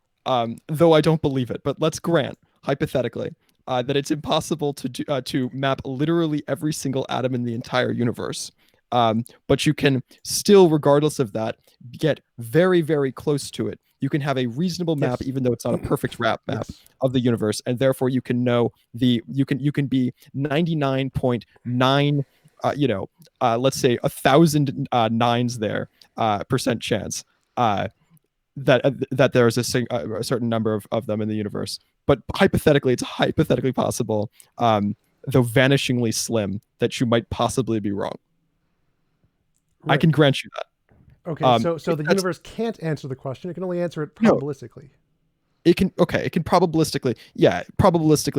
[SPEAKER 2] though I don't believe it, but let's grant hypothetically that it's impossible to map literally every single atom in the entire universe. But you can still, regardless of that, get very, very close to it. You can have a reasonable map, even though it's not a perfect map of the universe, and therefore you can know you can be 99.9. Let's say 1,000 nines there percent chance that there's a certain number of them in the universe. But hypothetically, it's hypothetically possible, though vanishingly slim, that you might possibly be wrong. Right. I can grant you that.
[SPEAKER 1] Okay, so the universe can't answer the question. It can only answer it probabilistically.
[SPEAKER 2] No. It can probabilistically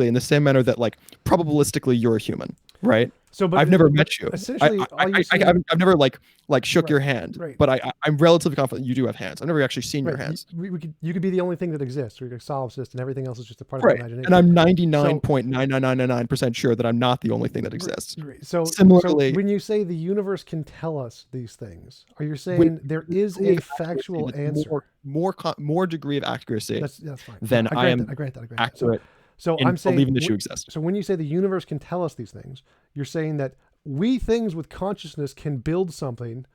[SPEAKER 2] in the same manner that like probabilistically you're a human, right? So, but I've never met you. Essentially, I've never like shook your hand, but I'm relatively confident you do have hands. I've never actually seen your hands.
[SPEAKER 1] You could be the only thing that exists, or you're a solipsist, and everything else is just a part of the imagination.
[SPEAKER 2] And I'm 99.99999% sure that I'm not the only thing that exists.
[SPEAKER 1] So similarly, when you say the universe can tell us these things, are you saying there is a factual answer?
[SPEAKER 2] More degree of accuracy.
[SPEAKER 1] That's fine.
[SPEAKER 2] Then I
[SPEAKER 1] grant that.
[SPEAKER 2] Accurate.
[SPEAKER 1] So I'm saying
[SPEAKER 2] believing that you exist.
[SPEAKER 1] So when you say the universe can tell us these things, you're saying that we things with consciousness can build something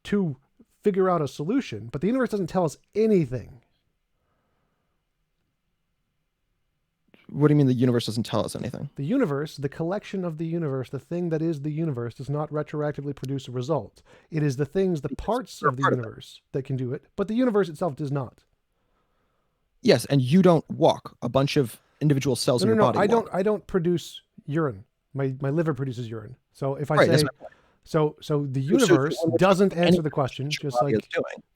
[SPEAKER 1] to figure out a solution, but the universe doesn't tell us anything.
[SPEAKER 2] What do you mean the universe doesn't tell us anything?
[SPEAKER 1] The universe, the collection of the universe, the thing that is the universe, does not retroactively produce a result. It is the things, the parts of the universe that can do it, but the universe itself does not.
[SPEAKER 2] Yes, and you don't walk. A bunch of individual cells in your body.
[SPEAKER 1] I don't produce urine. My liver produces urine. So if I say so the universe doesn't answer the question, just like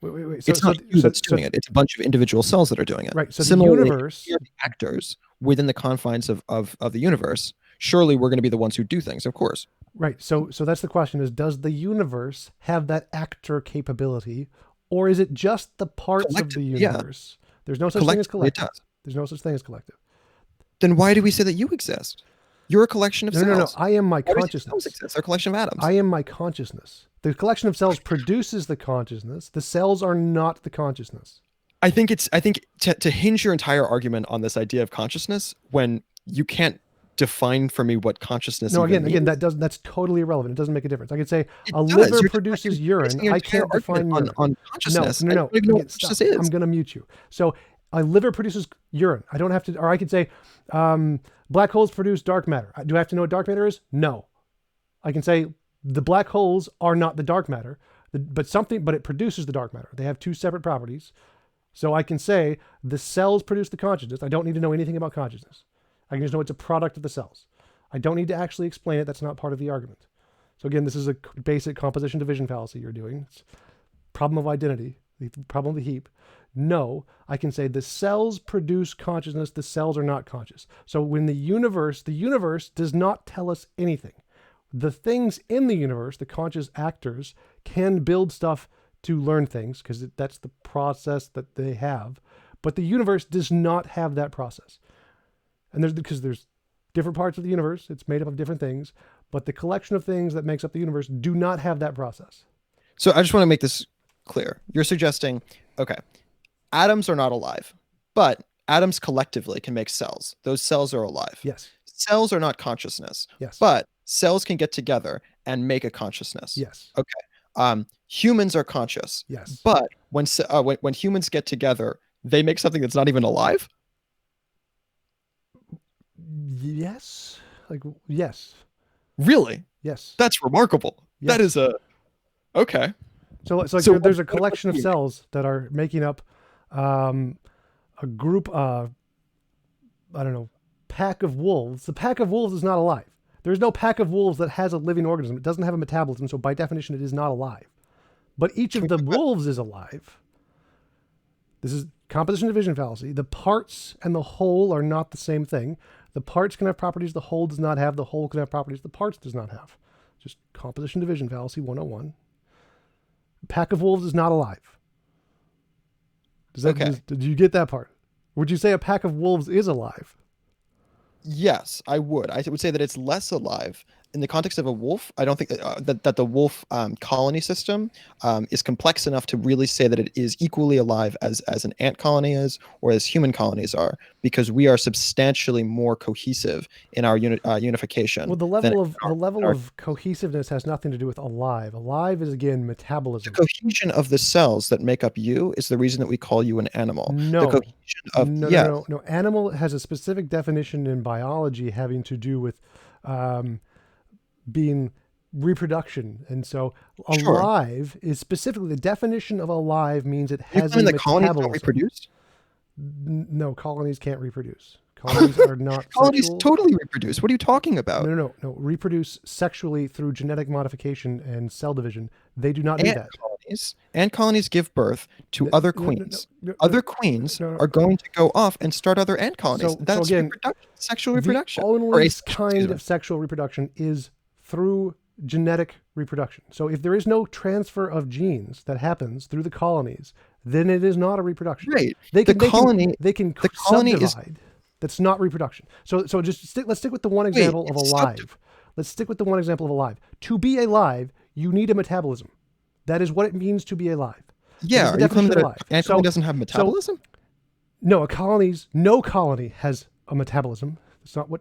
[SPEAKER 1] wait.
[SPEAKER 2] It's not you that's doing it. It's a bunch of individual cells that are doing it.
[SPEAKER 1] Right. So similarly, the universe,
[SPEAKER 2] the actors within the confines of the universe. Surely we're going to be the ones who do things, of course.
[SPEAKER 1] Right. So that's the question: is does the universe have that actor capability, or is it just the parts of the universe? Yeah. There's no such thing as collective. There's no such thing as collective.
[SPEAKER 2] Then why do we say that you exist? You're a collection of cells.
[SPEAKER 1] No. I am my consciousness.
[SPEAKER 2] They're a collection of atoms.
[SPEAKER 1] I am my consciousness. The collection of cells produces the consciousness. The cells are not the consciousness.
[SPEAKER 2] I think to hinge your entire argument on this idea of consciousness when you can't define for me what consciousness.
[SPEAKER 1] No, again, that's totally irrelevant. It doesn't make a difference. I could say a liver produces urine. I can't define urine.
[SPEAKER 2] On consciousness.
[SPEAKER 1] No. Again, stop. I'm going to mute you. So a liver produces urine. I don't have to, or I could say black holes produce dark matter. Do I have to know what dark matter is? No. I can say the black holes are not the dark matter, but it produces the dark matter. They have two separate properties. So I can say the cells produce the consciousness. I don't need to know anything about consciousness. I can just know it's a product of the cells. I don't need to actually explain it. That's not part of the argument. So again, this is a basic composition division fallacy you're doing. It's problem of identity, the problem of the heap. No, I can say the cells produce consciousness, the cells are not conscious. So when the universe does not tell us anything. The things in the universe, the conscious actors, can build stuff to learn things because that's the process that they have. But the universe does not have that process. And because there's different parts of the universe, it's made up of different things, but the collection of things that makes up the universe do not have that process.
[SPEAKER 2] So I just want to make this clear. You're suggesting, okay, atoms are not alive, but atoms collectively can make cells. Those cells are alive.
[SPEAKER 1] Yes.
[SPEAKER 2] Cells are not consciousness.
[SPEAKER 1] Yes.
[SPEAKER 2] But cells can get together and make a consciousness.
[SPEAKER 1] Yes.
[SPEAKER 2] Okay. Humans are conscious.
[SPEAKER 1] Yes.
[SPEAKER 2] But when humans get together, they make something that's not even alive?
[SPEAKER 1] Yes. Yes.
[SPEAKER 2] Really?
[SPEAKER 1] Yes.
[SPEAKER 2] That's remarkable.
[SPEAKER 1] Yes.
[SPEAKER 2] That is okay.
[SPEAKER 1] So there's a collection of cells that are making up a group, I don't know, pack of wolves. The pack of wolves is not alive. There's no pack of wolves that has a living organism. It doesn't have a metabolism, so by definition, it is not alive. But each of the wolves is alive. This is composition division fallacy. The parts and the whole are not the same thing. The parts can have properties the whole does not have. The whole can have properties the parts does not have. Just composition division fallacy 101. Pack of wolves is not alive. Did you get that part? Would you say a pack of wolves is alive?
[SPEAKER 2] Yes, I would. I would say that it's less alive. In the context of a wolf, I don't think that the wolf colony system is complex enough to really say that it is equally alive as an ant colony is or as human colonies are, because we are substantially more cohesive in our unification.
[SPEAKER 1] Well, the level of cohesiveness has nothing to do with alive. Alive is, again, metabolism.
[SPEAKER 2] The cohesion of the cells that make up you is the reason that we call you an animal.
[SPEAKER 1] No.
[SPEAKER 2] The cohesion of
[SPEAKER 1] no. Animal has a specific definition in biology having to do with being reproduction, and so alive is specifically the definition of alive means it has a metabolism.
[SPEAKER 2] Colonies don't reproduce?
[SPEAKER 1] No, colonies can't reproduce. Colonies are not
[SPEAKER 2] colonies
[SPEAKER 1] sexual.
[SPEAKER 2] Totally reproduce. What are you talking about?
[SPEAKER 1] No. Reproduce sexually through genetic modification and cell division. They do not do that.
[SPEAKER 2] Ant colonies give birth to other queens. Other queens are going to go off and start other ant colonies. That's
[SPEAKER 1] again,
[SPEAKER 2] sexual reproduction.
[SPEAKER 1] The only kind of sexual reproduction is through genetic reproduction. So if there is no transfer of genes that happens through the colonies, then it is not a reproduction.
[SPEAKER 2] Right.
[SPEAKER 1] They can subdivide. That's not reproduction. So let's stick with the one example of alive. Let's stick with the one example of alive. To be alive, you need a metabolism. That is what it means to be alive.
[SPEAKER 2] Yeah, are you claiming that an ant colony doesn't have metabolism?
[SPEAKER 1] No colony has a metabolism. It's not what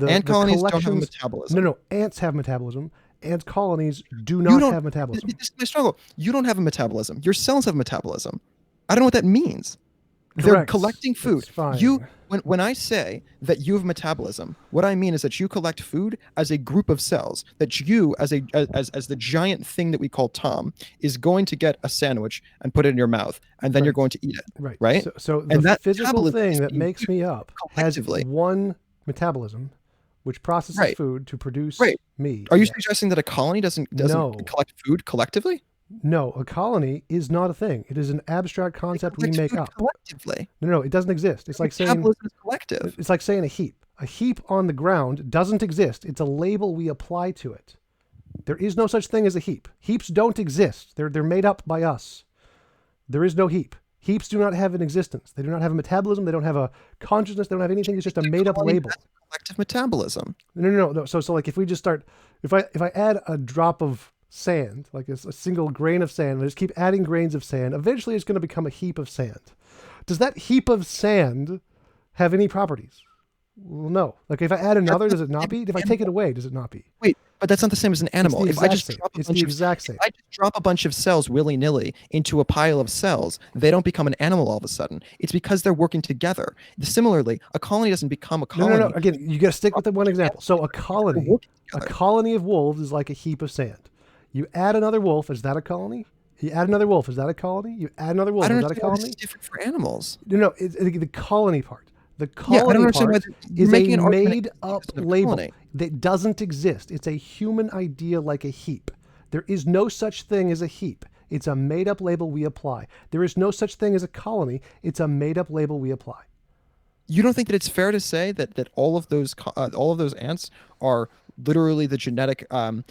[SPEAKER 2] ant colonies don't have a metabolism.
[SPEAKER 1] No, ants have metabolism. Ant colonies do not have metabolism.
[SPEAKER 2] This is my struggle. You don't have a metabolism. Your cells have metabolism. I don't know what that means.
[SPEAKER 1] Correct.
[SPEAKER 2] They're collecting food.
[SPEAKER 1] It's fine.
[SPEAKER 2] When I say that you have metabolism, what I mean is that you collect food as a group of cells. That you, as the giant thing that we call Tom, is going to get a sandwich and put it in your mouth, and then you're going to eat it. Right.
[SPEAKER 1] So the physical thing that makes me up has one metabolism, which processes food to produce me.
[SPEAKER 2] Are you suggesting that a colony doesn't collect food collectively?
[SPEAKER 1] No, a colony is not a thing. It is an abstract concept we make up.
[SPEAKER 2] Collectively.
[SPEAKER 1] No, it doesn't exist. It's like saying
[SPEAKER 2] metabolism is collective.
[SPEAKER 1] It's like saying a heap. A heap on the ground doesn't exist. It's a label we apply to it. There is no such thing as a heap. Heaps don't exist. They're made up by us. There is no heap. Heaps do not have an existence. They do not have a metabolism. They don't have a consciousness. They don't have anything. It's just a made up label.
[SPEAKER 2] Collective metabolism.
[SPEAKER 1] No. So like if we just start, if I add a drop of sand, like a single grain of sand, and I just keep adding grains of sand, eventually it's going to become a heap of sand. Does that heap of sand have any properties? Well, no. Like if I add another, does it not be? If I take it away, does it not be?
[SPEAKER 2] Wait, but that's not the same as an animal.
[SPEAKER 1] If I just
[SPEAKER 2] drop a bunch of cells willy-nilly into a pile of cells, they don't become an animal all of a sudden. It's because they're working together. Similarly, a colony doesn't become a colony.
[SPEAKER 1] No. Again, you got to stick with the one example. So a colony of wolves is like a heap of sand. You add another wolf, is that a colony? You add another wolf, is that a colony? You add another wolf, is that a colony?
[SPEAKER 2] It's different for animals.
[SPEAKER 1] No, it's the colony part. The
[SPEAKER 2] Yeah, I don't
[SPEAKER 1] colony
[SPEAKER 2] understand why
[SPEAKER 1] part
[SPEAKER 2] you're
[SPEAKER 1] is
[SPEAKER 2] making
[SPEAKER 1] a
[SPEAKER 2] an argument
[SPEAKER 1] made-up
[SPEAKER 2] against the
[SPEAKER 1] label
[SPEAKER 2] colony.
[SPEAKER 1] that doesn't exist. It's a human idea like a heap. There is no such thing as a heap. It's a made-up label we apply. There is no such thing as a colony. It's a made-up label we apply.
[SPEAKER 2] You don't think that it's fair to say that all of those ants are literally the genetic
[SPEAKER 1] No,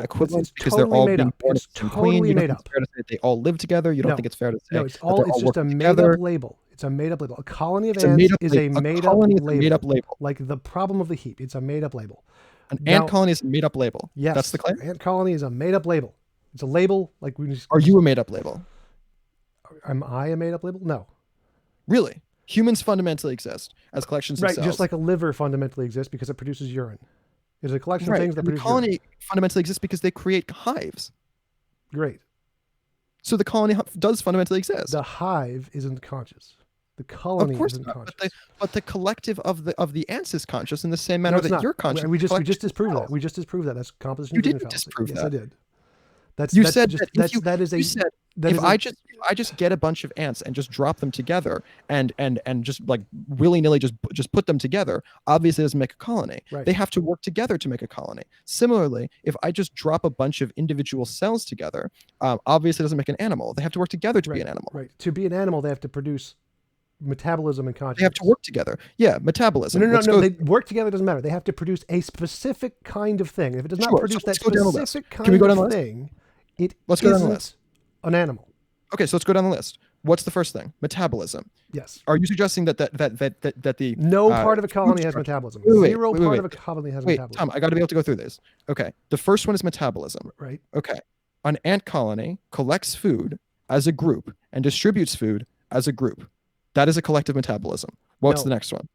[SPEAKER 2] equivalents
[SPEAKER 1] it's
[SPEAKER 2] because they're
[SPEAKER 1] totally
[SPEAKER 2] all
[SPEAKER 1] made
[SPEAKER 2] being
[SPEAKER 1] up.
[SPEAKER 2] born at
[SPEAKER 1] It's
[SPEAKER 2] the same queen?
[SPEAKER 1] totally
[SPEAKER 2] You don't
[SPEAKER 1] made
[SPEAKER 2] think it's
[SPEAKER 1] up.
[SPEAKER 2] fair to say that they all live together? You don't
[SPEAKER 1] No,
[SPEAKER 2] think it's fair to
[SPEAKER 1] no,
[SPEAKER 2] say that they're
[SPEAKER 1] it's
[SPEAKER 2] all
[SPEAKER 1] just a
[SPEAKER 2] working
[SPEAKER 1] made-up
[SPEAKER 2] together?
[SPEAKER 1] label. It's a made-up label. A colony of
[SPEAKER 2] It's a
[SPEAKER 1] ants
[SPEAKER 2] made-up
[SPEAKER 1] is
[SPEAKER 2] label.
[SPEAKER 1] a
[SPEAKER 2] A
[SPEAKER 1] made-up
[SPEAKER 2] colony is a
[SPEAKER 1] label.
[SPEAKER 2] made-up label.
[SPEAKER 1] Like the problem of the heap. It's a made-up label.
[SPEAKER 2] An ant
[SPEAKER 1] Now,
[SPEAKER 2] colony is a made-up label.
[SPEAKER 1] yes,
[SPEAKER 2] That's the claim?
[SPEAKER 1] ant colony is a made-up label. It's a label like we just.
[SPEAKER 2] Are you a made-up label?
[SPEAKER 1] Am I a made-up label? No.
[SPEAKER 2] Really? Humans fundamentally exist as collections of
[SPEAKER 1] Right,
[SPEAKER 2] cells.
[SPEAKER 1] just like a liver fundamentally exists because it produces urine. It's a collection of
[SPEAKER 2] Right.
[SPEAKER 1] things that
[SPEAKER 2] And the
[SPEAKER 1] produce
[SPEAKER 2] colony
[SPEAKER 1] urine.
[SPEAKER 2] fundamentally exists because they create hives.
[SPEAKER 1] Great.
[SPEAKER 2] So the colony does fundamentally exist.
[SPEAKER 1] The hive isn't conscious. The
[SPEAKER 2] Of
[SPEAKER 1] colony
[SPEAKER 2] course
[SPEAKER 1] isn't
[SPEAKER 2] not.
[SPEAKER 1] conscious.
[SPEAKER 2] But the collective of the ants is conscious in the same
[SPEAKER 1] No,
[SPEAKER 2] manner
[SPEAKER 1] it's
[SPEAKER 2] that
[SPEAKER 1] not.
[SPEAKER 2] you're conscious.
[SPEAKER 1] We just
[SPEAKER 2] Collection
[SPEAKER 1] disproved
[SPEAKER 2] of
[SPEAKER 1] that. We just disproved that. That's composition
[SPEAKER 2] You
[SPEAKER 1] of vision
[SPEAKER 2] didn't
[SPEAKER 1] fallacy.
[SPEAKER 2] disprove
[SPEAKER 1] Yes,
[SPEAKER 2] that.
[SPEAKER 1] I did. That's
[SPEAKER 2] You
[SPEAKER 1] that's
[SPEAKER 2] said
[SPEAKER 1] just
[SPEAKER 2] that
[SPEAKER 1] that's
[SPEAKER 2] if
[SPEAKER 1] that is a
[SPEAKER 2] you said
[SPEAKER 1] that
[SPEAKER 2] if
[SPEAKER 1] is
[SPEAKER 2] I just get a bunch of ants and just drop them together and just like willy-nilly just put them together, obviously it doesn't make a colony.
[SPEAKER 1] Right.
[SPEAKER 2] They have to work together to make a colony. Similarly, if I just drop a bunch of individual cells together, obviously it doesn't make an animal. They have to work together to be an animal.
[SPEAKER 1] Right. To be an animal, they have to produce metabolism and consciousness.
[SPEAKER 2] They have to work together. Yeah, metabolism.
[SPEAKER 1] No. They work together. Doesn't matter. They have to produce a specific kind of thing. If it does not
[SPEAKER 2] Sure,
[SPEAKER 1] produce
[SPEAKER 2] so
[SPEAKER 1] that
[SPEAKER 2] let's go down the list.
[SPEAKER 1] specific
[SPEAKER 2] Can we go
[SPEAKER 1] kind
[SPEAKER 2] down the
[SPEAKER 1] of
[SPEAKER 2] list?
[SPEAKER 1] thing, it
[SPEAKER 2] Let's go down the
[SPEAKER 1] isn't
[SPEAKER 2] list.
[SPEAKER 1] an animal.
[SPEAKER 2] Okay, so let's go down the list. What's the first thing? Metabolism.
[SPEAKER 1] Yes.
[SPEAKER 2] Are you suggesting that the
[SPEAKER 1] No part of a colony has
[SPEAKER 2] structure-
[SPEAKER 1] metabolism.
[SPEAKER 2] Wait,
[SPEAKER 1] Zero
[SPEAKER 2] wait,
[SPEAKER 1] part
[SPEAKER 2] wait.
[SPEAKER 1] of a colony has
[SPEAKER 2] Wait,
[SPEAKER 1] metabolism.
[SPEAKER 2] Tom, I got to be able to go through this. Okay, the first one is metabolism.
[SPEAKER 1] Right.
[SPEAKER 2] Okay, an ant colony collects food as a group and distributes food as a group. That is a collective metabolism. What's
[SPEAKER 1] No.
[SPEAKER 2] the next one?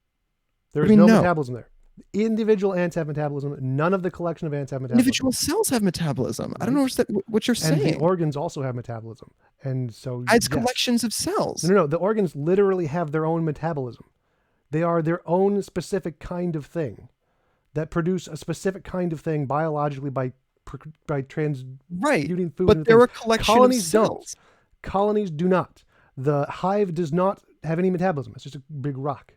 [SPEAKER 1] There's
[SPEAKER 2] do you
[SPEAKER 1] no
[SPEAKER 2] mean no?
[SPEAKER 1] metabolism there. Individual ants have metabolism. None of the collection of ants have metabolism.
[SPEAKER 2] Individual cells have metabolism. I don't know what you're
[SPEAKER 1] And the
[SPEAKER 2] saying.
[SPEAKER 1] organs also have metabolism. And so
[SPEAKER 2] It's
[SPEAKER 1] yes.
[SPEAKER 2] collections of cells.
[SPEAKER 1] No. The organs literally have their own metabolism. They are their own specific kind of thing that produce a specific kind of thing biologically by transmuting
[SPEAKER 2] Right,
[SPEAKER 1] food.
[SPEAKER 2] but
[SPEAKER 1] into
[SPEAKER 2] they're a
[SPEAKER 1] things.
[SPEAKER 2] collection
[SPEAKER 1] Colonies
[SPEAKER 2] of cells.
[SPEAKER 1] don't. Colonies do not. The hive does not have any metabolism. It's just a big rock.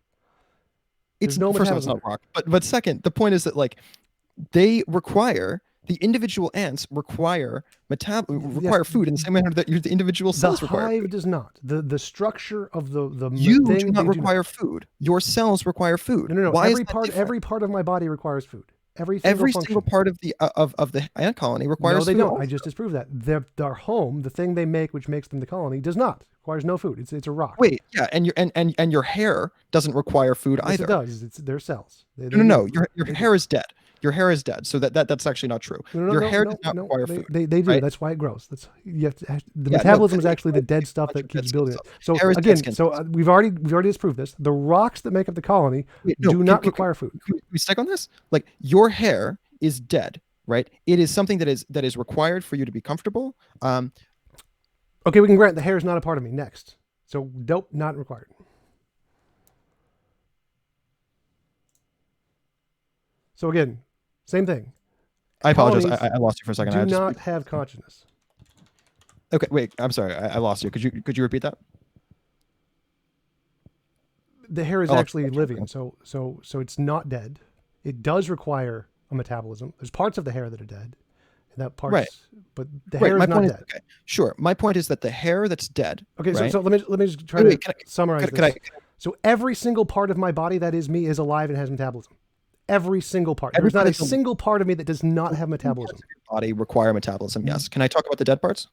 [SPEAKER 2] It's
[SPEAKER 1] There's no
[SPEAKER 2] first of all, it's
[SPEAKER 1] metabolism
[SPEAKER 2] not rock. But second, the point is that like they require the individual ants require food in the same manner that the individual cells
[SPEAKER 1] The
[SPEAKER 2] require.
[SPEAKER 1] hive
[SPEAKER 2] Food.
[SPEAKER 1] does not. The structure of the
[SPEAKER 2] You
[SPEAKER 1] thing
[SPEAKER 2] do not
[SPEAKER 1] they
[SPEAKER 2] require food. Your cells require food.
[SPEAKER 1] No.
[SPEAKER 2] Why
[SPEAKER 1] Every
[SPEAKER 2] is that
[SPEAKER 1] part
[SPEAKER 2] different?
[SPEAKER 1] every part of my body requires food. Every single function.
[SPEAKER 2] single part of the ant colony requires
[SPEAKER 1] No, they
[SPEAKER 2] food.
[SPEAKER 1] don't.
[SPEAKER 2] also.
[SPEAKER 1] I just disproved that. Their home, the thing they make, which makes them the colony, does not. Requires no food. It's a rock.
[SPEAKER 2] Wait, yeah, and your hair doesn't require food
[SPEAKER 1] Yes,
[SPEAKER 2] either.
[SPEAKER 1] it does. It's their cells.
[SPEAKER 2] No. Your hair is dead. Your hair is dead. So that's actually not true. Your hair does not require food.
[SPEAKER 1] They do.
[SPEAKER 2] right?
[SPEAKER 1] That's why it grows. That's you have to. The
[SPEAKER 2] Yeah,
[SPEAKER 1] metabolism
[SPEAKER 2] no,
[SPEAKER 1] is actually the dead stuff
[SPEAKER 2] bunch
[SPEAKER 1] that
[SPEAKER 2] of
[SPEAKER 1] keeps
[SPEAKER 2] dead
[SPEAKER 1] building it.
[SPEAKER 2] stuff.
[SPEAKER 1] So
[SPEAKER 2] Hair is dead
[SPEAKER 1] again,
[SPEAKER 2] skin
[SPEAKER 1] so
[SPEAKER 2] cells.
[SPEAKER 1] we've already disproved this. The rocks that make up the colony do not require food.
[SPEAKER 2] Can we stick on this? Like your hair is dead, right? It is something that is required for you to be comfortable.
[SPEAKER 1] Okay, we can grant the hair is not a part of me. Next. So dope, not required. So again, same thing.
[SPEAKER 2] I apologize.
[SPEAKER 1] Colonies
[SPEAKER 2] I lost you for a second.
[SPEAKER 1] Do
[SPEAKER 2] I just,
[SPEAKER 1] not have consciousness.
[SPEAKER 2] Okay, wait. I'm sorry. I lost you. Could you repeat that?
[SPEAKER 1] The hair is
[SPEAKER 2] Oh,
[SPEAKER 1] actually
[SPEAKER 2] okay.
[SPEAKER 1] living, so it's not dead. It does require a metabolism. There's parts of the hair that are dead, and that parts,
[SPEAKER 2] Right.
[SPEAKER 1] but the hair
[SPEAKER 2] my
[SPEAKER 1] is not
[SPEAKER 2] point
[SPEAKER 1] dead.
[SPEAKER 2] okay, sure. My point is that the hair that's dead.
[SPEAKER 1] Okay,
[SPEAKER 2] right?
[SPEAKER 1] so let me just try
[SPEAKER 2] Wait,
[SPEAKER 1] to
[SPEAKER 2] can I-
[SPEAKER 1] summarize
[SPEAKER 2] Could I?
[SPEAKER 1] this. So every single part of my body that is me is alive and has metabolism. Every single part.
[SPEAKER 2] Every
[SPEAKER 1] There's not
[SPEAKER 2] part
[SPEAKER 1] a
[SPEAKER 2] is a-
[SPEAKER 1] single part of me that does not have metabolism.
[SPEAKER 2] Body require metabolism.
[SPEAKER 1] Mm-hmm.
[SPEAKER 2] Yes. Can I talk about the dead parts?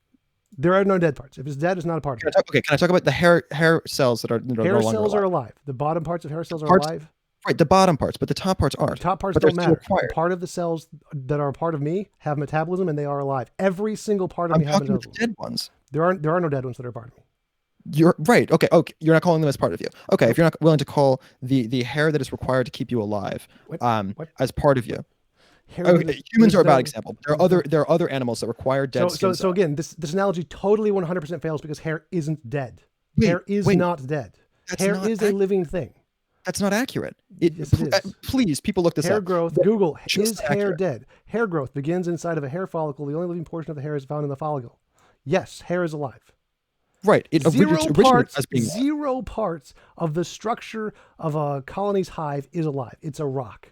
[SPEAKER 1] There are no dead parts. If it's dead, it's not a part of it.
[SPEAKER 2] Can I talk about the hair cells that are no
[SPEAKER 1] Hair
[SPEAKER 2] longer
[SPEAKER 1] cells
[SPEAKER 2] alive?
[SPEAKER 1] are alive. The bottom parts of hair cells are
[SPEAKER 2] Parts-
[SPEAKER 1] alive.
[SPEAKER 2] Right, the bottom parts, but the top parts aren't.
[SPEAKER 1] The top parts
[SPEAKER 2] but they're
[SPEAKER 1] don't
[SPEAKER 2] still
[SPEAKER 1] matter.
[SPEAKER 2] required.
[SPEAKER 1] Part of the cells that are a part of me have metabolism and they are alive. Every single part of
[SPEAKER 2] I'm
[SPEAKER 1] me has
[SPEAKER 2] talking about the
[SPEAKER 1] metabolism.
[SPEAKER 2] dead ones.
[SPEAKER 1] There are no dead ones that are part of me.
[SPEAKER 2] You're right. Okay. You're not calling them as part of you. Okay. If you're not willing to call the hair that is required to keep you alive,
[SPEAKER 1] What?
[SPEAKER 2] as part of you.
[SPEAKER 1] Hair
[SPEAKER 2] Okay,
[SPEAKER 1] is-
[SPEAKER 2] humans are a
[SPEAKER 1] there's
[SPEAKER 2] bad
[SPEAKER 1] no-
[SPEAKER 2] example. There are other animals that require dead skin.
[SPEAKER 1] So again, this analogy totally 100% fails because hair isn't dead.
[SPEAKER 2] Wait,
[SPEAKER 1] hair is
[SPEAKER 2] wait.
[SPEAKER 1] not dead.
[SPEAKER 2] That's
[SPEAKER 1] Hair
[SPEAKER 2] not
[SPEAKER 1] is a living thing.
[SPEAKER 2] That's not accurate.
[SPEAKER 1] Yes, it is.
[SPEAKER 2] Please, people look this
[SPEAKER 1] Hair
[SPEAKER 2] up.
[SPEAKER 1] growth.
[SPEAKER 2] That-
[SPEAKER 1] Google
[SPEAKER 2] just
[SPEAKER 1] is hair
[SPEAKER 2] accurate.
[SPEAKER 1] dead. Hair growth begins inside of a hair follicle. The only living portion of the hair is found in the follicle. Yes, hair is alive.
[SPEAKER 2] Right. It originates as being life.
[SPEAKER 1] Zero parts of the structure of a colony's hive is alive. It's a rock.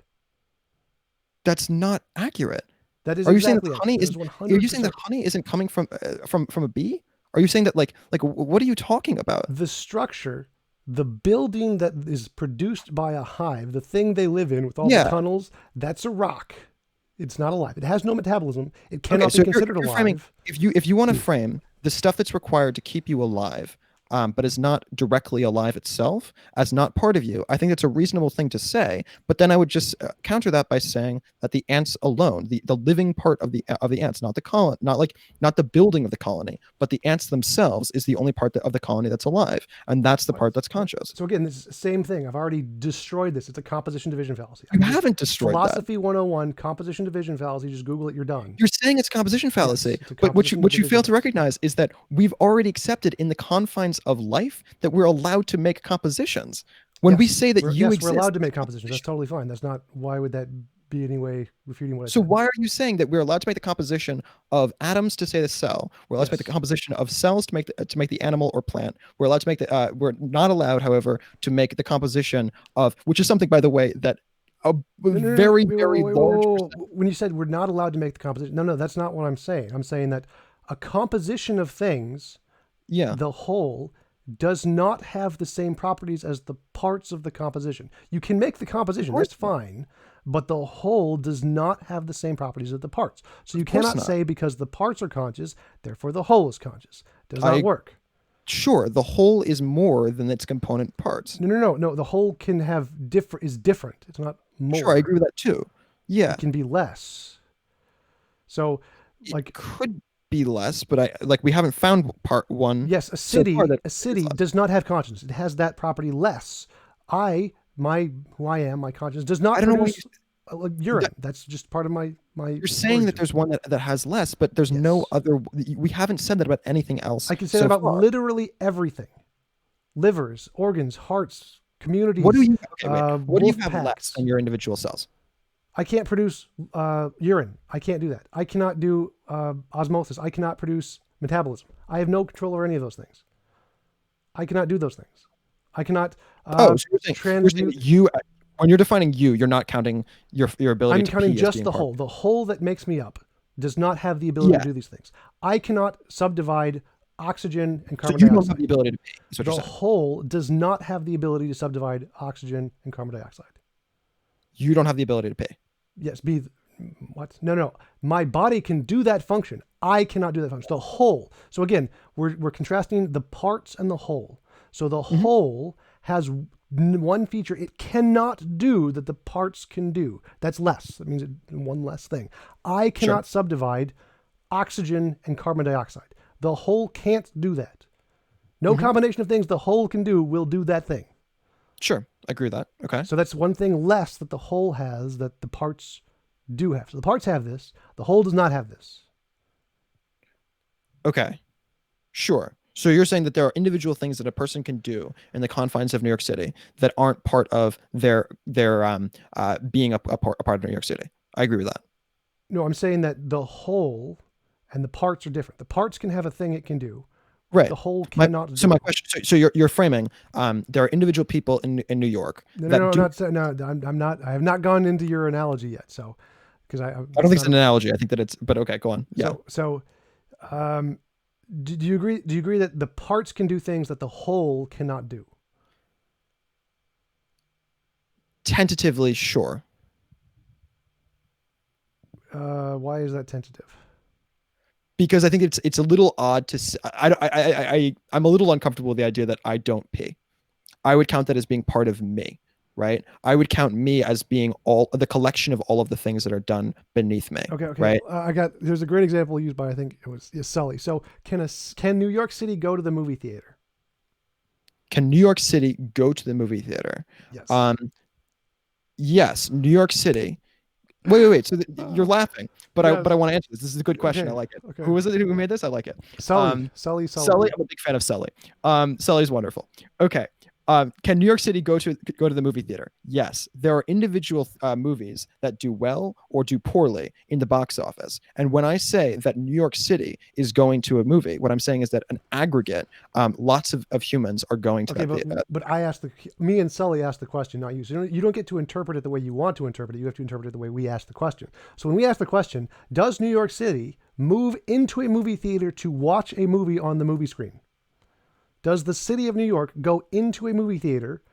[SPEAKER 2] That's not accurate.
[SPEAKER 1] That is
[SPEAKER 2] Are you saying that
[SPEAKER 1] exactly
[SPEAKER 2] the
[SPEAKER 1] accurate.
[SPEAKER 2] honey
[SPEAKER 1] That
[SPEAKER 2] is?
[SPEAKER 1] is
[SPEAKER 2] Are you saying that
[SPEAKER 1] 100%.
[SPEAKER 2] honey isn't coming from a bee? Are you saying that what are you talking about?
[SPEAKER 1] The structure, the building that is produced by a hive, the thing they live in with all the
[SPEAKER 2] Yeah.
[SPEAKER 1] tunnels, that's a rock. It's not alive. It has no metabolism. It
[SPEAKER 2] Okay.
[SPEAKER 1] cannot
[SPEAKER 2] So
[SPEAKER 1] be considered
[SPEAKER 2] you're framing,
[SPEAKER 1] alive.
[SPEAKER 2] if you want to frame the stuff that's required to keep you alive, but is not directly alive itself, as not part of you, I think that's a reasonable thing to say. But then I would just counter that by saying that the ants alone, the living part of the ants, not the colony, not the building of the colony, but the ants themselves is the only part of the colony that's alive, and that's the part that's conscious.
[SPEAKER 1] So again, this is the same thing. I've already destroyed this. It's a composition division fallacy.
[SPEAKER 2] You haven't destroyed that.
[SPEAKER 1] Philosophy 101, composition division fallacy. Just Google it. You're done.
[SPEAKER 2] You're saying it's composition fallacy,
[SPEAKER 1] it's a
[SPEAKER 2] but what you
[SPEAKER 1] composition
[SPEAKER 2] fail to
[SPEAKER 1] division
[SPEAKER 2] recognize is that we've already accepted in the confines of life that we're allowed to make compositions. When we say that you exist,
[SPEAKER 1] we're allowed to make compositions. That's totally fine. That's not. Why would that be any way refuting what I said?
[SPEAKER 2] so why are you saying that we're allowed to make the composition of atoms to say the cell? We're allowed to make the composition of cells to make the animal or plant. We're allowed to make the we're not allowed, however, to make the composition of, which is something, by the way, that a very large percent.
[SPEAKER 1] When you said we're not allowed to make the composition, no, that's not what I'm saying. I'm saying that a composition of things, the whole, does not have the same properties as the parts of the composition. You can make the composition, that's fine, but the whole does not have the same properties as the parts. So you cannot say because the parts are conscious, therefore the whole is conscious. Does not work.
[SPEAKER 2] Sure, the whole is more than its component parts.
[SPEAKER 1] No. The whole can have is different. It's not more.
[SPEAKER 2] Sure, I agree with that too. Yeah,
[SPEAKER 1] it can be less. So,
[SPEAKER 2] it could be less, but we haven't found part one.
[SPEAKER 1] Yes, a city does not have consciousness. It has that property less. Who I am, my consciousness does not produce urine. That's just part of my.
[SPEAKER 2] You're saying that there's one that has less, but there's no other. We haven't said that about anything else.
[SPEAKER 1] I can say that about literally everything: livers, organs, hearts, communities.
[SPEAKER 2] What do you have
[SPEAKER 1] packs.
[SPEAKER 2] less than your individual cells?
[SPEAKER 1] I can't produce urine. I can't do that. I cannot do osmosis. I cannot produce metabolism. I have no control over any of those things. I cannot do those things. I cannot
[SPEAKER 2] so you're saying you, when you're defining you're not counting your ability
[SPEAKER 1] I'm
[SPEAKER 2] to
[SPEAKER 1] counting
[SPEAKER 2] pee
[SPEAKER 1] just the whole. The whole that makes me up does not have the ability to do these things. I cannot subdivide oxygen and carbon dioxide.
[SPEAKER 2] You don't have the ability to pee. That's what you're saying.
[SPEAKER 1] The whole does not have the ability to subdivide oxygen and carbon dioxide.
[SPEAKER 2] You don't have the ability to pee.
[SPEAKER 1] Yes, what? No. My body can do that function. I cannot do that function. The whole. So again, we're contrasting the parts and the whole. So the whole has one feature it cannot do that the parts can do. That's less. That means one less thing. I cannot subdivide oxygen and carbon dioxide. The whole can't do that. No combination of things the whole can do will do that thing.
[SPEAKER 2] Sure, I agree with that. Okay.
[SPEAKER 1] So that's one thing less that the whole has that the parts do have. So the parts have this. The whole does not have this.
[SPEAKER 2] Okay. Sure. So you're saying that there are individual things that a person can do in the confines of New York City that aren't part of their being a part of New York City. I agree with that.
[SPEAKER 1] No, I'm saying that the whole and the parts are different. The parts can have a thing it can do.
[SPEAKER 2] Right.
[SPEAKER 1] The whole cannot.
[SPEAKER 2] So my question. So you're framing. There are individual people in New York.
[SPEAKER 1] I'm not. I have not gone into your analogy yet. So, because I don't
[SPEAKER 2] think it's an analogy. I think that it's. But okay, go on. Yeah.
[SPEAKER 1] Do you agree? Do you agree that the parts can do things that the whole cannot do?
[SPEAKER 2] Tentatively, sure.
[SPEAKER 1] Why is that tentative?
[SPEAKER 2] Because I think it's a little odd to. I'm a little uncomfortable with the idea that I don't pee. I would count that as being part of me, right? I would count me as being all the collection of all of the things that are done beneath me. Okay.
[SPEAKER 1] Right? There's a great example used by, I think it was Sully. So can New York City go to the movie theater?
[SPEAKER 2] Can New York City go to the movie theater?
[SPEAKER 1] Yes.
[SPEAKER 2] Yes, New York City. Wait. So you're laughing, but I want to answer this. This is a good question.
[SPEAKER 1] Okay.
[SPEAKER 2] I like it.
[SPEAKER 1] Okay.
[SPEAKER 2] Who was it who made this? I like it.
[SPEAKER 1] Sully.
[SPEAKER 2] Sully. I'm a big fan of Sully. Sully's wonderful. Okay. Can New York City go to the movie theater? Yes. There are individual movies that do well or do poorly in the box office. And when I say that New York City is going to a movie, what I'm saying is that an aggregate, lots of humans are going to
[SPEAKER 1] Okay,
[SPEAKER 2] that.
[SPEAKER 1] but I asked me and Sully asked the question, not you. So you don't get to interpret it the way you want to interpret it. You have to interpret it the way we asked the question. So when we asked the question, does New York City move into a movie theater to watch a movie on the movie screen? Does the city of New York go into a movie theater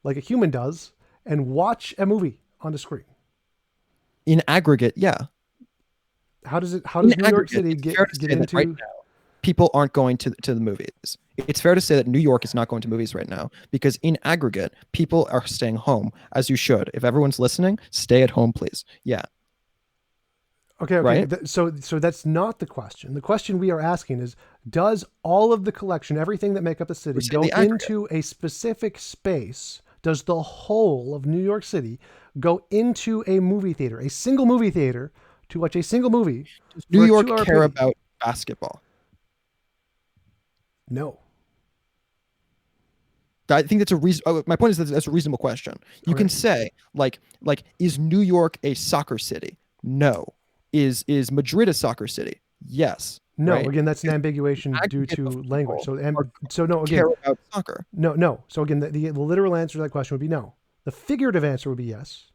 [SPEAKER 1] like a human does and watch a movie on the screen?
[SPEAKER 2] In aggregate, yeah.
[SPEAKER 1] How does New York City get into
[SPEAKER 2] right now, people aren't going to the movies? It's fair to say that New York is not going to movies right now because in aggregate, people are staying home, as you should. If everyone's listening, stay at home, please. Yeah.
[SPEAKER 1] Okay.
[SPEAKER 2] Right?
[SPEAKER 1] So that's not the question. The question we are asking is, does all of the collection, everything that make up the city, go into a specific space? Does the whole of New York City go into a movie theater, a single movie theater, to watch a single movie?
[SPEAKER 2] Does New York care about basketball?
[SPEAKER 1] No.
[SPEAKER 2] I think that's a reason. My point is that that's a reasonable question. You can say like, is New York a soccer city? No. Is Madrid a soccer city? Yes.
[SPEAKER 1] No.
[SPEAKER 2] Right?
[SPEAKER 1] Again, that's an ambiguation due to language. So no. Again,
[SPEAKER 2] care about soccer.
[SPEAKER 1] No. So again, the literal answer to that question would be no. The figurative answer would be yes.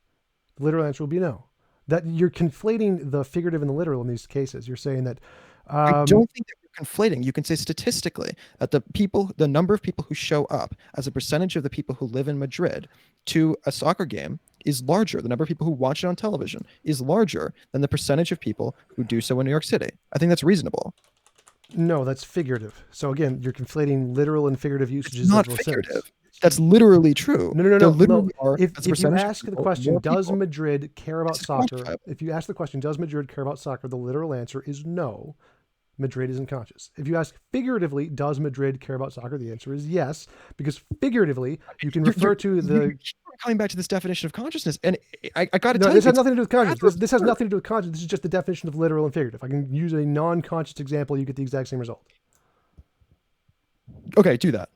[SPEAKER 1] The literal answer would be no. That you're conflating the figurative and the literal in these cases. You're saying that.
[SPEAKER 2] I don't think that you're conflating. You can say statistically that the number of people who show up as a percentage of the people who live in Madrid to a soccer game is larger. The number of people who watch it on television is larger than the percentage of people who do so in New York City. I think that's reasonable.
[SPEAKER 1] No, that's figurative. So again, you're conflating literal and figurative usages.
[SPEAKER 2] It's not figurative. That's literally true.
[SPEAKER 1] No. If you ask the question, does Madrid care about soccer? If you ask the question, does Madrid care about soccer? The literal answer is no. Madrid isn't conscious. If you ask figuratively, does Madrid care about soccer? The answer is yes, because figuratively, you can refer to the.
[SPEAKER 2] Coming back to this definition of consciousness, and I got to tell you,
[SPEAKER 1] this has nothing to do with consciousness. This has nothing to do with consciousness. This is just the definition of literal and figurative. I can use a non-conscious example. You get the exact same result.
[SPEAKER 2] Okay, do that.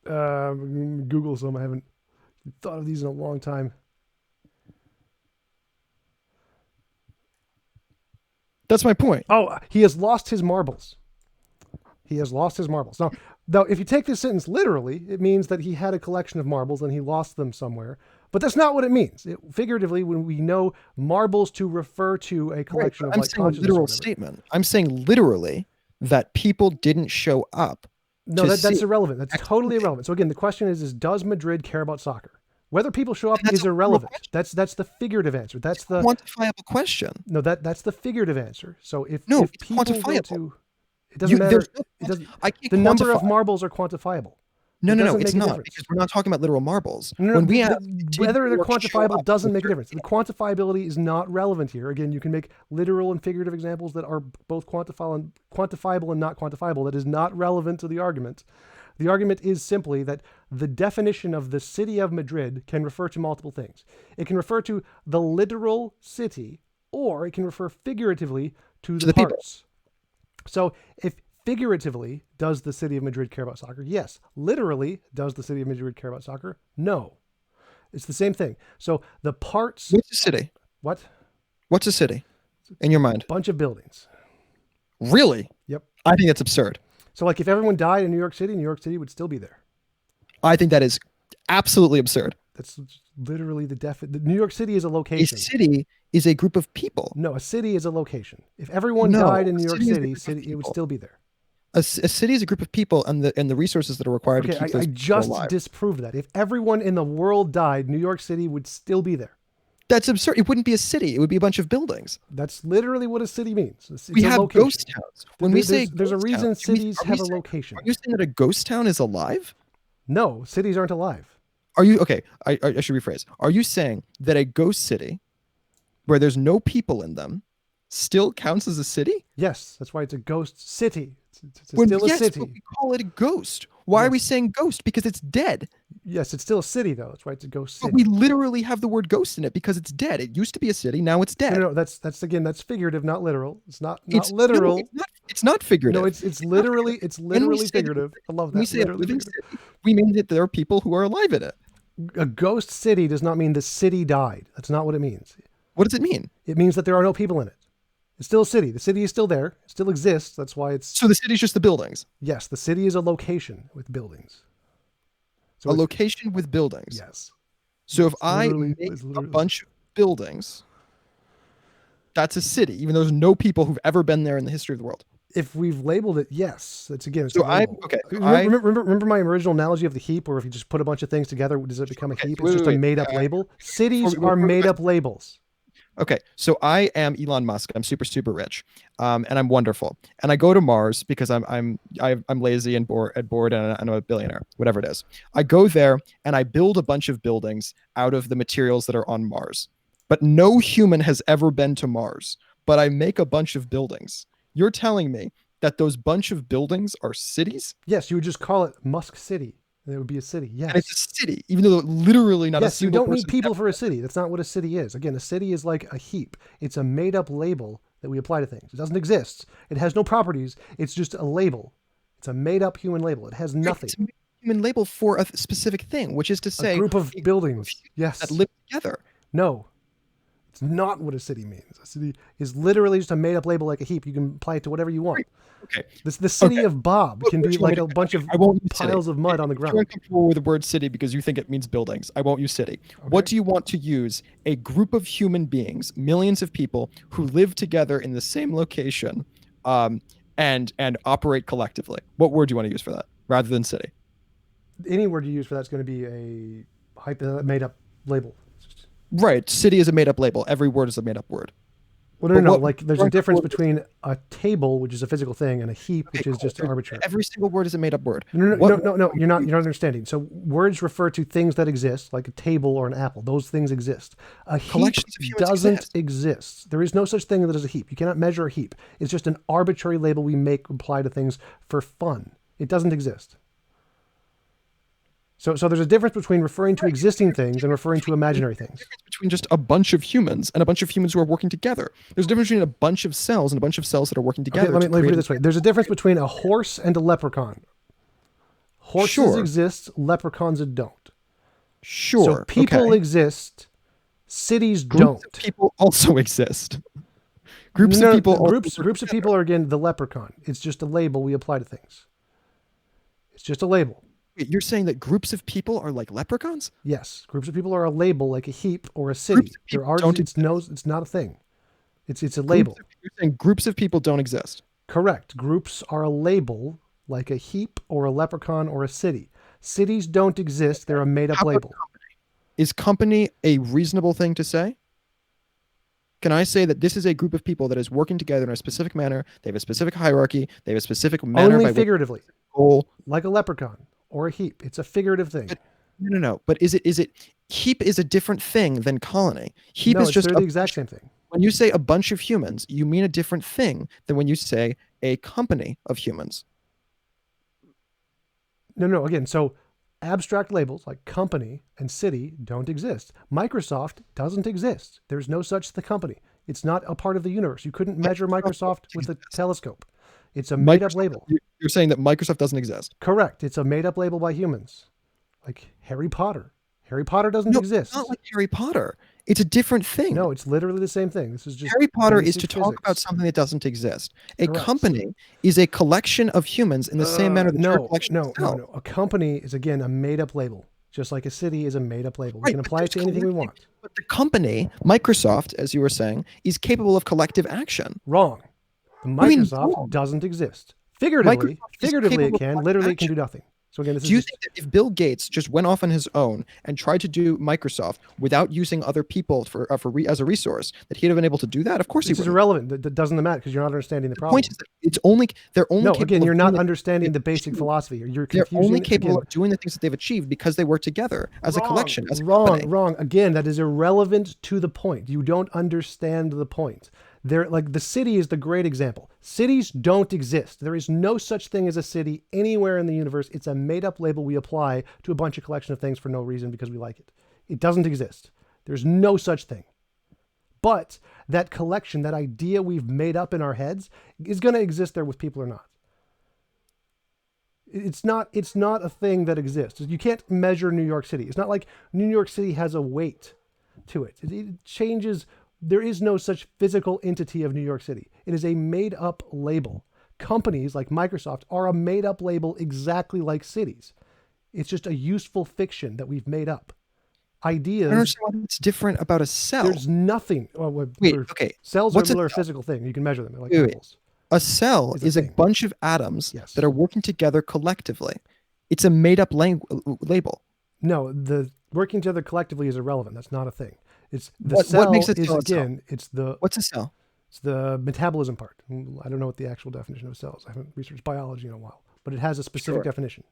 [SPEAKER 1] Google some. I haven't thought of these in a long time.
[SPEAKER 2] That's my point.
[SPEAKER 1] Oh, he has lost his marbles. He has lost his marbles. Now, if you take this sentence literally, it means that he had a collection of marbles and he lost them somewhere. But that's not what it means. Figuratively, when we know marbles to refer to a collection of like consciousness.
[SPEAKER 2] I'm saying a literal statement. I'm saying literally that people didn't show up.
[SPEAKER 1] No, that's irrelevant. That's totally irrelevant. So again, the question is does Madrid care about soccer? Whether people show up is irrelevant. That's the figurative answer. That's the
[SPEAKER 2] quantifiable question.
[SPEAKER 1] No, that's the figurative answer. So if people go to, it doesn't matter. The number of marbles are quantifiable.
[SPEAKER 2] No, it's not, because we're not talking about literal marbles.
[SPEAKER 1] Whether they're quantifiable doesn't make a difference. The quantifiability is not relevant here. Again, you can make literal and figurative examples that are both quantifiable and not quantifiable. That is not relevant to the argument. The argument is simply that the definition of the city of Madrid can refer to multiple things. It can refer to the literal city, or it can refer figuratively to the parts. So if figuratively, does the city of Madrid care about soccer? Yes. Literally, does the city of Madrid care about soccer? No. It's the same thing. So the parts...
[SPEAKER 2] What's a city?
[SPEAKER 1] What?
[SPEAKER 2] What's a city in your mind?
[SPEAKER 1] Bunch of buildings.
[SPEAKER 2] Really?
[SPEAKER 1] Yep.
[SPEAKER 2] I think that's absurd.
[SPEAKER 1] So like if everyone died in New York City would still be there.
[SPEAKER 2] I think that is absolutely absurd.
[SPEAKER 1] That's literally the New York City is a location.
[SPEAKER 2] A city is a group of people.
[SPEAKER 1] No, a city is a location. If everyone died in New York City, it would still be there.
[SPEAKER 2] A city is a group of people and the resources that are required to keep those people alive.
[SPEAKER 1] I just disproved that. If everyone in the world died, New York City would still be there.
[SPEAKER 2] That's absurd. It wouldn't be a city. It would be a bunch of buildings.
[SPEAKER 1] That's literally what a city means. It's
[SPEAKER 2] we have ghost towns. When we say
[SPEAKER 1] there's a reason cities have a location.
[SPEAKER 2] Are you saying that a ghost town is alive?
[SPEAKER 1] No, cities aren't alive.
[SPEAKER 2] Are you okay? I should rephrase. Are you saying that a ghost city, where there's no people in them, still counts as a city?
[SPEAKER 1] Yes, that's why it's a ghost city. It's
[SPEAKER 2] still a city. But we call it a ghost. Why are we saying ghost? Because it's dead.
[SPEAKER 1] Yes, it's still a city though. That's why it's a ghost city.
[SPEAKER 2] But we literally have the word ghost in it because it's dead. It used to be a city. Now it's dead.
[SPEAKER 1] No, that's figurative, not literal. It's not literal.
[SPEAKER 2] It's It's not figurative.
[SPEAKER 1] No, it's literally
[SPEAKER 2] say
[SPEAKER 1] figurative. I love
[SPEAKER 2] when we
[SPEAKER 1] that.
[SPEAKER 2] say a
[SPEAKER 1] Literally
[SPEAKER 2] living
[SPEAKER 1] figurative.
[SPEAKER 2] city, we mean that there are people who are alive in it.
[SPEAKER 1] A ghost city does not mean the city died. That's not what it means.
[SPEAKER 2] What does it mean?
[SPEAKER 1] It means that there are no people in it. It's still a city. The city is still there. It still exists. That's why it's...
[SPEAKER 2] So the city's just the buildings.
[SPEAKER 1] Yes, the city is a location with buildings. So
[SPEAKER 2] A location with buildings.
[SPEAKER 1] Yes.
[SPEAKER 2] So if
[SPEAKER 1] It's
[SPEAKER 2] I
[SPEAKER 1] literally-
[SPEAKER 2] make
[SPEAKER 1] it's
[SPEAKER 2] a
[SPEAKER 1] literally-
[SPEAKER 2] bunch of buildings, that's a city, even though there's no people who've ever been there in the history of the world.
[SPEAKER 1] If we've labeled it, yes. It's again. It's
[SPEAKER 2] So
[SPEAKER 1] a label. Remember my original analogy of the heap, where if you just put a bunch of things together, does it become a heap? It's just a made-up label. Cities are made-up labels.
[SPEAKER 2] Okay, so I am Elon Musk. I'm super, super rich, and I'm wonderful. And I go to Mars because I'm lazy and bored, and I'm a billionaire, whatever it is. I go there and I build a bunch of buildings out of the materials that are on Mars. But no human has ever been to Mars. But I make a bunch of buildings. You're telling me that those bunch of buildings are cities?
[SPEAKER 1] Yes, you would just call it Musk City. And it would be a city. Yes.
[SPEAKER 2] And it's a city, even though literally not a
[SPEAKER 1] Yes, you
[SPEAKER 2] single
[SPEAKER 1] don't need
[SPEAKER 2] person
[SPEAKER 1] people
[SPEAKER 2] ever-
[SPEAKER 1] for a city. That's not what a city is. Again, a city is like a heap. It's a made-up label that we apply to things. It doesn't exist. It has no properties. It's just a label. It's a made-up human label. It has nothing.
[SPEAKER 2] It's a human label for a specific thing, which is to say,
[SPEAKER 1] A group of buildings. Yes.
[SPEAKER 2] that live together.
[SPEAKER 1] No. It's not what a city means. A city is literally just a made-up label like a heap. You can apply it to whatever you want.
[SPEAKER 2] Okay.
[SPEAKER 1] The city
[SPEAKER 2] Okay.
[SPEAKER 1] of Bob
[SPEAKER 2] What
[SPEAKER 1] can
[SPEAKER 2] do
[SPEAKER 1] be
[SPEAKER 2] you want
[SPEAKER 1] like
[SPEAKER 2] me
[SPEAKER 1] a
[SPEAKER 2] to-
[SPEAKER 1] bunch of
[SPEAKER 2] I won't use
[SPEAKER 1] piles
[SPEAKER 2] city.
[SPEAKER 1] of mud on the
[SPEAKER 2] If you're
[SPEAKER 1] ground.
[SPEAKER 2] uncomfortable with the word city because you think it means buildings, I won't use city. What do you want to use? A group of human beings, millions of people who live together in the same location, and operate collectively. What word do you want to use for that rather than city?
[SPEAKER 1] Any word you use for that's going to be a made-up label.
[SPEAKER 2] Right. City is a made-up label. Every word is a made-up word.
[SPEAKER 1] Well,
[SPEAKER 2] But
[SPEAKER 1] no.
[SPEAKER 2] what-
[SPEAKER 1] Like, there's a difference between a table, which is a physical thing, and a heap, which is just arbitrary.
[SPEAKER 2] Every single word is a made-up word.
[SPEAKER 1] No.
[SPEAKER 2] What-
[SPEAKER 1] You're not understanding. So words refer to things that exist, like a table or an apple. Those things exist. A heap
[SPEAKER 2] Collections of humans
[SPEAKER 1] doesn't exist. There is no such thing as a heap. You cannot measure a heap. It's just an arbitrary label we apply to things for fun. It doesn't exist. So there's a difference between referring to existing things and referring to imaginary things.
[SPEAKER 2] Between just a bunch of humans and a bunch of humans who are working together. There's a difference between a bunch of cells and a bunch of cells that are working together.
[SPEAKER 1] Okay, let me put it this way. There's a difference between a horse and a leprechaun. Horses
[SPEAKER 2] Sure.
[SPEAKER 1] exist, leprechauns don't.
[SPEAKER 2] Sure.
[SPEAKER 1] So people
[SPEAKER 2] okay.
[SPEAKER 1] exist, cities
[SPEAKER 2] Groups
[SPEAKER 1] don't.
[SPEAKER 2] of people also exist. Groups
[SPEAKER 1] No,
[SPEAKER 2] of people. also
[SPEAKER 1] groups
[SPEAKER 2] work
[SPEAKER 1] of
[SPEAKER 2] together.
[SPEAKER 1] people are again the leprechaun. It's just a label we apply to things. It's just a label.
[SPEAKER 2] Wait, you're saying that groups of people are like leprechauns?
[SPEAKER 1] Yes, groups of people are a label like a heap or a city.
[SPEAKER 2] Groups of people
[SPEAKER 1] There are
[SPEAKER 2] don't
[SPEAKER 1] it's not a thing. It's a label.
[SPEAKER 2] You're saying groups of people don't exist.
[SPEAKER 1] Correct. Groups are a label like a heap or a leprechaun or a city. Cities don't exist. They're a made-up
[SPEAKER 2] How about
[SPEAKER 1] label.
[SPEAKER 2] Is company a reasonable thing to say? Can I say that this is a group of people that is working together in a specific manner? They have a specific hierarchy. They have a specific manner
[SPEAKER 1] Only
[SPEAKER 2] by which
[SPEAKER 1] figuratively,
[SPEAKER 2] goal.
[SPEAKER 1] like a leprechaun or a heap. It's a figurative thing.
[SPEAKER 2] No. But is it heap is a different thing than colony. Heap
[SPEAKER 1] No,
[SPEAKER 2] is just
[SPEAKER 1] they're the exact same thing.
[SPEAKER 2] when you say a bunch of humans, you mean a different thing than when you say a company of humans.
[SPEAKER 1] No. Again, so abstract labels like company and city don't exist. Microsoft doesn't exist. There's no such the company. It's not a part of the universe. You couldn't measure Microsoft with a telescope. It's a made-up label.
[SPEAKER 2] You're saying that Microsoft doesn't exist.
[SPEAKER 1] Correct. It's a made-up label by humans. Like Harry Potter. Harry Potter doesn't
[SPEAKER 2] No,
[SPEAKER 1] exist.
[SPEAKER 2] it's not like Harry Potter. It's a different thing.
[SPEAKER 1] No, it's literally the same thing. This is just
[SPEAKER 2] Harry Potter is to
[SPEAKER 1] basic
[SPEAKER 2] talk about
[SPEAKER 1] physics.
[SPEAKER 2] something that doesn't exist. A
[SPEAKER 1] Correct.
[SPEAKER 2] company is a collection of humans in the same manner that you're a collection of cells.
[SPEAKER 1] No. A company is again a made-up label, just like a city is a made-up label. We
[SPEAKER 2] Right,
[SPEAKER 1] can
[SPEAKER 2] but
[SPEAKER 1] apply it to
[SPEAKER 2] there's
[SPEAKER 1] anything we want.
[SPEAKER 2] But the company, Microsoft, as you were saying, is capable of collective action.
[SPEAKER 1] Wrong. The
[SPEAKER 2] do you mean
[SPEAKER 1] Microsoft
[SPEAKER 2] wrong?
[SPEAKER 1] doesn't exist. Figuratively,
[SPEAKER 2] Microsoft is
[SPEAKER 1] it
[SPEAKER 2] capable of
[SPEAKER 1] can. Literally, it can
[SPEAKER 2] action.
[SPEAKER 1] do nothing. So again, this
[SPEAKER 2] Do you
[SPEAKER 1] is
[SPEAKER 2] think that if Bill Gates just went off on his own and tried to do Microsoft without using other people as a resource, that he'd have been able to do that? Of course he
[SPEAKER 1] this is
[SPEAKER 2] would.
[SPEAKER 1] irrelevant. That doesn't matter because you're not understanding the
[SPEAKER 2] The
[SPEAKER 1] problem.
[SPEAKER 2] point is that they're only
[SPEAKER 1] No,
[SPEAKER 2] capable
[SPEAKER 1] again,
[SPEAKER 2] of
[SPEAKER 1] you're
[SPEAKER 2] doing
[SPEAKER 1] not
[SPEAKER 2] the-
[SPEAKER 1] understanding the basic philosophy. You're
[SPEAKER 2] They're
[SPEAKER 1] confusing.
[SPEAKER 2] only capable
[SPEAKER 1] again,
[SPEAKER 2] of doing the things that they've achieved because they work together as a collection, as a company.
[SPEAKER 1] Wrong. Again, that is irrelevant to the point. You don't understand the point. Like the city is the great example. Cities don't exist. There is no such thing as a city anywhere in the universe. It's a made-up label we apply to a bunch of collection of things for no reason because we like it. It doesn't exist. There's no such thing. But that collection, that idea we've made up in our heads, is going to exist there with people or not. It's not a thing that exists. You can't measure New York City. It's not like New York City has a weight to it. It changes. There is no such physical entity of New York City. It is a made-up label. Companies like Microsoft are a made-up label exactly like cities. It's just a useful fiction that we've made up. Ideas.
[SPEAKER 2] I don't understand what's different about a cell.
[SPEAKER 1] There's nothing.
[SPEAKER 2] Wait, okay.
[SPEAKER 1] Cells are a physical thing. You can measure them. They're like apples.
[SPEAKER 2] A cell is a bunch of atoms that are working together collectively. It's a made-up label.
[SPEAKER 1] No, the working together collectively is irrelevant. That's not a thing. It's the cell.
[SPEAKER 2] What makes a cell
[SPEAKER 1] It's the.
[SPEAKER 2] What's a cell?
[SPEAKER 1] It's the metabolism part. I don't know what the actual definition of cells. I haven't researched biology in a while, but it has a specific definition.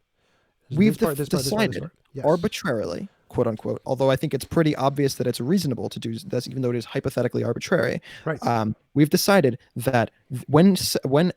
[SPEAKER 2] We've decided arbitrarily, quote unquote, although I think it's pretty obvious that it's reasonable to do this, even though it is hypothetically arbitrary.
[SPEAKER 1] Right.
[SPEAKER 2] We've decided that when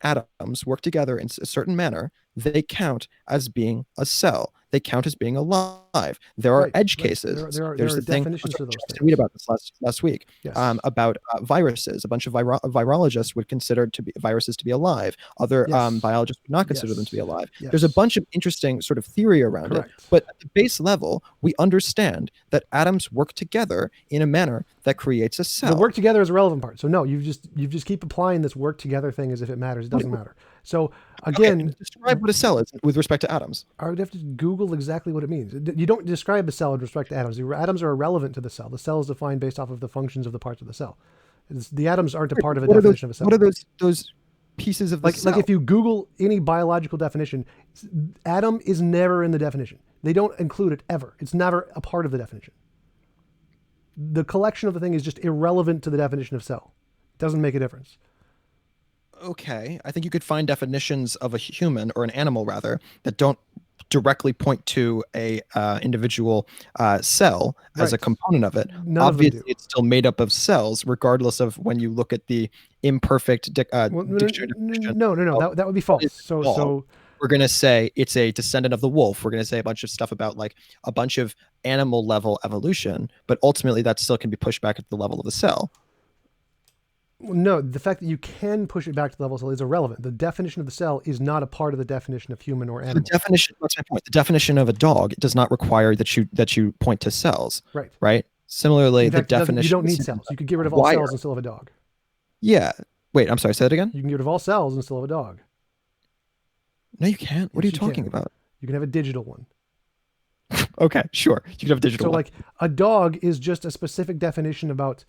[SPEAKER 2] atoms work together in a certain manner, they count as being a cell. They count as being alive. There are edge cases. There's the thing. I was to read about this last week about viruses. A bunch of virologists would consider viruses to be alive. Other biologists would not consider them to be alive. There's a bunch of interesting sort of theory around it. But at the base level, we understand that atoms work together in a manner that creates a cell.
[SPEAKER 1] The work together is a relevant part. So no, you just keep applying this work together thing as if it matters. It doesn't matter. So again,
[SPEAKER 2] describe what a cell is with respect to atoms.
[SPEAKER 1] I would have to Google exactly what it means. You don't describe a cell with respect to atoms. The atoms are irrelevant to the cell. The cell is defined based off of the functions of the parts of the cell. The atoms aren't a part of a definition of a cell.
[SPEAKER 2] What are those pieces of the cell?
[SPEAKER 1] Like if you Google any biological definition, atom is never in the definition. They don't include it ever. It's never a part of the definition. The collection of the thing is just irrelevant to the definition of cell. It doesn't make a difference.
[SPEAKER 2] Okay, I think you could find definitions of a human or an animal rather that don't directly point to a individual cell as a component of it. Obviously, it's still made up of cells, regardless of when you look at the imperfect dictionary definition.
[SPEAKER 1] No, that would be false. So
[SPEAKER 2] we're going to say it's a descendant of the wolf. We're going to say a bunch of stuff about like a bunch of animal level evolution, but ultimately that still can be pushed back at the level of the cell.
[SPEAKER 1] No, the fact that you can push it back to the level of cell is irrelevant. The definition of the cell is not a part of the definition of human or animal.
[SPEAKER 2] That's my point. The definition of a dog does not require that you point to cells. Right. Similarly, the definition.
[SPEAKER 1] You don't need cells. You could get rid of all cells and still have a dog.
[SPEAKER 2] Yeah. Wait, I'm sorry. Say that again.
[SPEAKER 1] You can get rid of all cells and still have a dog.
[SPEAKER 2] No, you can't. What are you talking about?
[SPEAKER 1] You can have a digital one.
[SPEAKER 2] Okay, sure. You can have a digital one.
[SPEAKER 1] So like a dog is just a specific definition about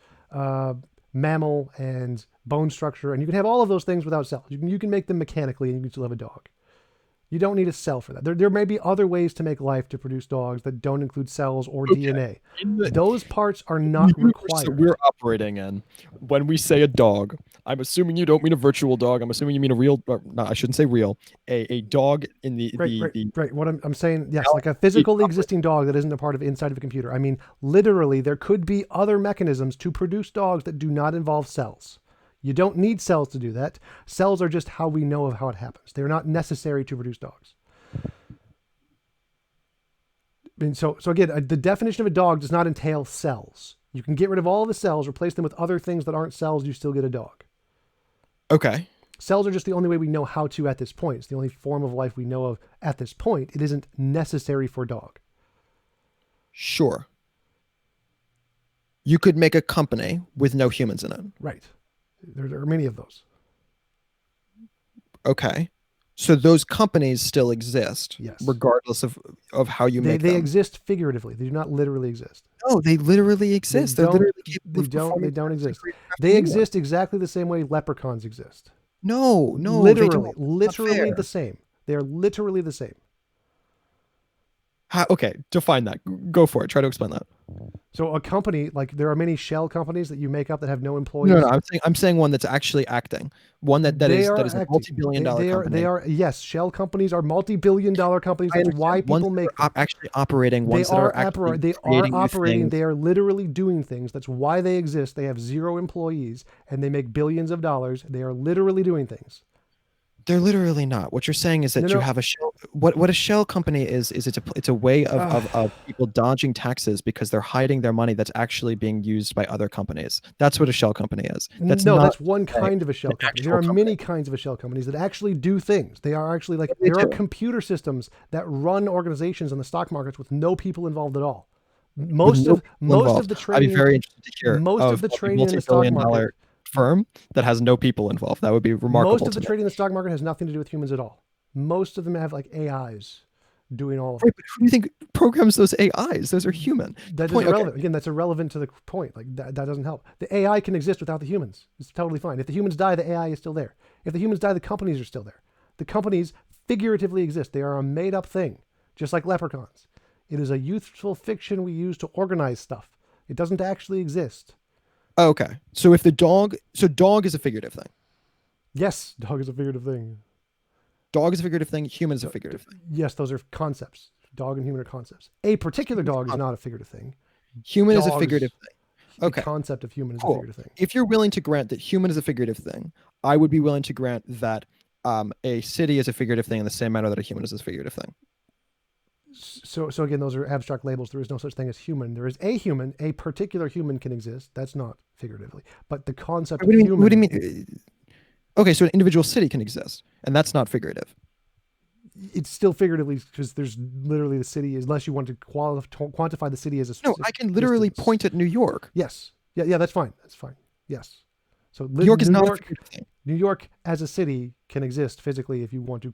[SPEAKER 1] mammal and bone structure, and you can have all of those things without cells. You can make them mechanically and you can still have a dog. You don't need a cell for that. There may be other ways to make life to produce dogs that don't include cells or DNA. Those parts are not required.
[SPEAKER 2] So we're operating in, when we say a dog, I'm assuming you don't mean a virtual dog. I'm assuming you mean a real, or no, I shouldn't say real, a dog in the...
[SPEAKER 1] Right. What I'm saying, yes, like a physically existing dog that isn't a part of inside of a computer. I mean, literally, there could be other mechanisms to produce dogs that do not involve cells. You don't need cells to do that. Cells are just how we know of how it happens. They're not necessary to produce dogs. I mean, so again, the definition of a dog does not entail cells. You can get rid of all of the cells, replace them with other things that aren't cells, you still get a dog.
[SPEAKER 2] Okay.
[SPEAKER 1] Cells are just the only way we know how to at this point. It's the only form of life we know of at this point. It isn't necessary for dog.
[SPEAKER 2] Sure. You could make a company with no humans in it.
[SPEAKER 1] Right. There are many of those.
[SPEAKER 2] Okay. So those companies still exist, regardless of how you make them.
[SPEAKER 1] They exist figuratively. They do not literally exist.
[SPEAKER 2] No, they literally exist.
[SPEAKER 1] They don't exist. They exist exactly the same way leprechauns exist.
[SPEAKER 2] No,
[SPEAKER 1] literally the same. They are literally the same.
[SPEAKER 2] Okay, define that. Go for it. Try to explain that.
[SPEAKER 1] So a company, like there are many shell companies that you make up that have no employees.
[SPEAKER 2] No, I'm saying one that's actually acting. One that is a multi-billion-dollar company.
[SPEAKER 1] They are, yes, shell companies are multi-billion-dollar companies. That's why people make them.
[SPEAKER 2] Actually operating. They are
[SPEAKER 1] operating. They are literally doing things. That's why they exist. They have 0 employees and they make billions of dollars. They are literally doing things.
[SPEAKER 2] They're literally not. What you're saying is
[SPEAKER 1] No,
[SPEAKER 2] that you
[SPEAKER 1] no.
[SPEAKER 2] have a shell. What a shell company is it's a way of people dodging taxes because they're hiding their money that's actually being used by other companies. That's what a shell company is. That's
[SPEAKER 1] No,
[SPEAKER 2] not
[SPEAKER 1] that's one kind of a
[SPEAKER 2] an
[SPEAKER 1] shell company. There
[SPEAKER 2] actual
[SPEAKER 1] are
[SPEAKER 2] company.
[SPEAKER 1] many kinds of a shell companies that actually do things. They are actually like
[SPEAKER 2] What do they
[SPEAKER 1] there are
[SPEAKER 2] do?
[SPEAKER 1] computer systems that run organizations in the stock markets with no people involved at all.
[SPEAKER 2] With no people
[SPEAKER 1] Most of
[SPEAKER 2] involved.
[SPEAKER 1] the
[SPEAKER 2] I'd be
[SPEAKER 1] trading
[SPEAKER 2] very interested to hear
[SPEAKER 1] most of
[SPEAKER 2] of
[SPEAKER 1] the
[SPEAKER 2] a
[SPEAKER 1] trading in the stock
[SPEAKER 2] multi-billion
[SPEAKER 1] market
[SPEAKER 2] dollar firm that has no people involved. That would be
[SPEAKER 1] most
[SPEAKER 2] remarkable
[SPEAKER 1] of the
[SPEAKER 2] to me.
[SPEAKER 1] trading in the stock market has nothing to do with humans at all. Most of them have like AIs doing all of
[SPEAKER 2] Right,
[SPEAKER 1] it.
[SPEAKER 2] but who do you think programs those AIs? Those are human. The
[SPEAKER 1] That is
[SPEAKER 2] point, okay,
[SPEAKER 1] irrelevant. Again, that's irrelevant to the point. Like that doesn't help. The AI can exist without the humans. It's totally fine. If the humans die, the AI is still there. If the humans die, the companies are still there. The companies figuratively exist. They are a made-up thing, just like leprechauns. It is a youthful fiction we use to organize stuff. It doesn't actually exist.
[SPEAKER 2] okay. So if the dog, so dog is a figurative thing.
[SPEAKER 1] Yes, dog is a figurative thing.
[SPEAKER 2] Dog is a figurative thing. Human is a
[SPEAKER 1] No,
[SPEAKER 2] figurative thing.
[SPEAKER 1] yes, those are concepts. Dog and human are concepts. A particular
[SPEAKER 2] Human is,
[SPEAKER 1] dog is not a figurative thing.
[SPEAKER 2] human is a
[SPEAKER 1] Dogs,
[SPEAKER 2] figurative thing.
[SPEAKER 1] the
[SPEAKER 2] Okay,
[SPEAKER 1] concept of human is a
[SPEAKER 2] cool.
[SPEAKER 1] figurative thing.
[SPEAKER 2] If you're willing to grant that human is a figurative thing, I would be willing to grant that a city is a figurative thing in the same manner that a human is a figurative thing.
[SPEAKER 1] So again, those are abstract labels. There is no such thing as human. There is a human. A particular human can exist. That's not figuratively. But the concept
[SPEAKER 2] What
[SPEAKER 1] of
[SPEAKER 2] do you mean? What do you
[SPEAKER 1] human,
[SPEAKER 2] mean? Okay, so an individual city can exist, and that's not figurative.
[SPEAKER 1] it's still figuratively because there's literally the city. Unless you want to quantify the city as a
[SPEAKER 2] No, I can literally
[SPEAKER 1] distance.
[SPEAKER 2] point at New York.
[SPEAKER 1] Yes. Yeah. That's fine. That's fine. Yes. So
[SPEAKER 2] New York is
[SPEAKER 1] New
[SPEAKER 2] not a
[SPEAKER 1] York,
[SPEAKER 2] figurative thing.
[SPEAKER 1] New York as a city can exist physically if you want to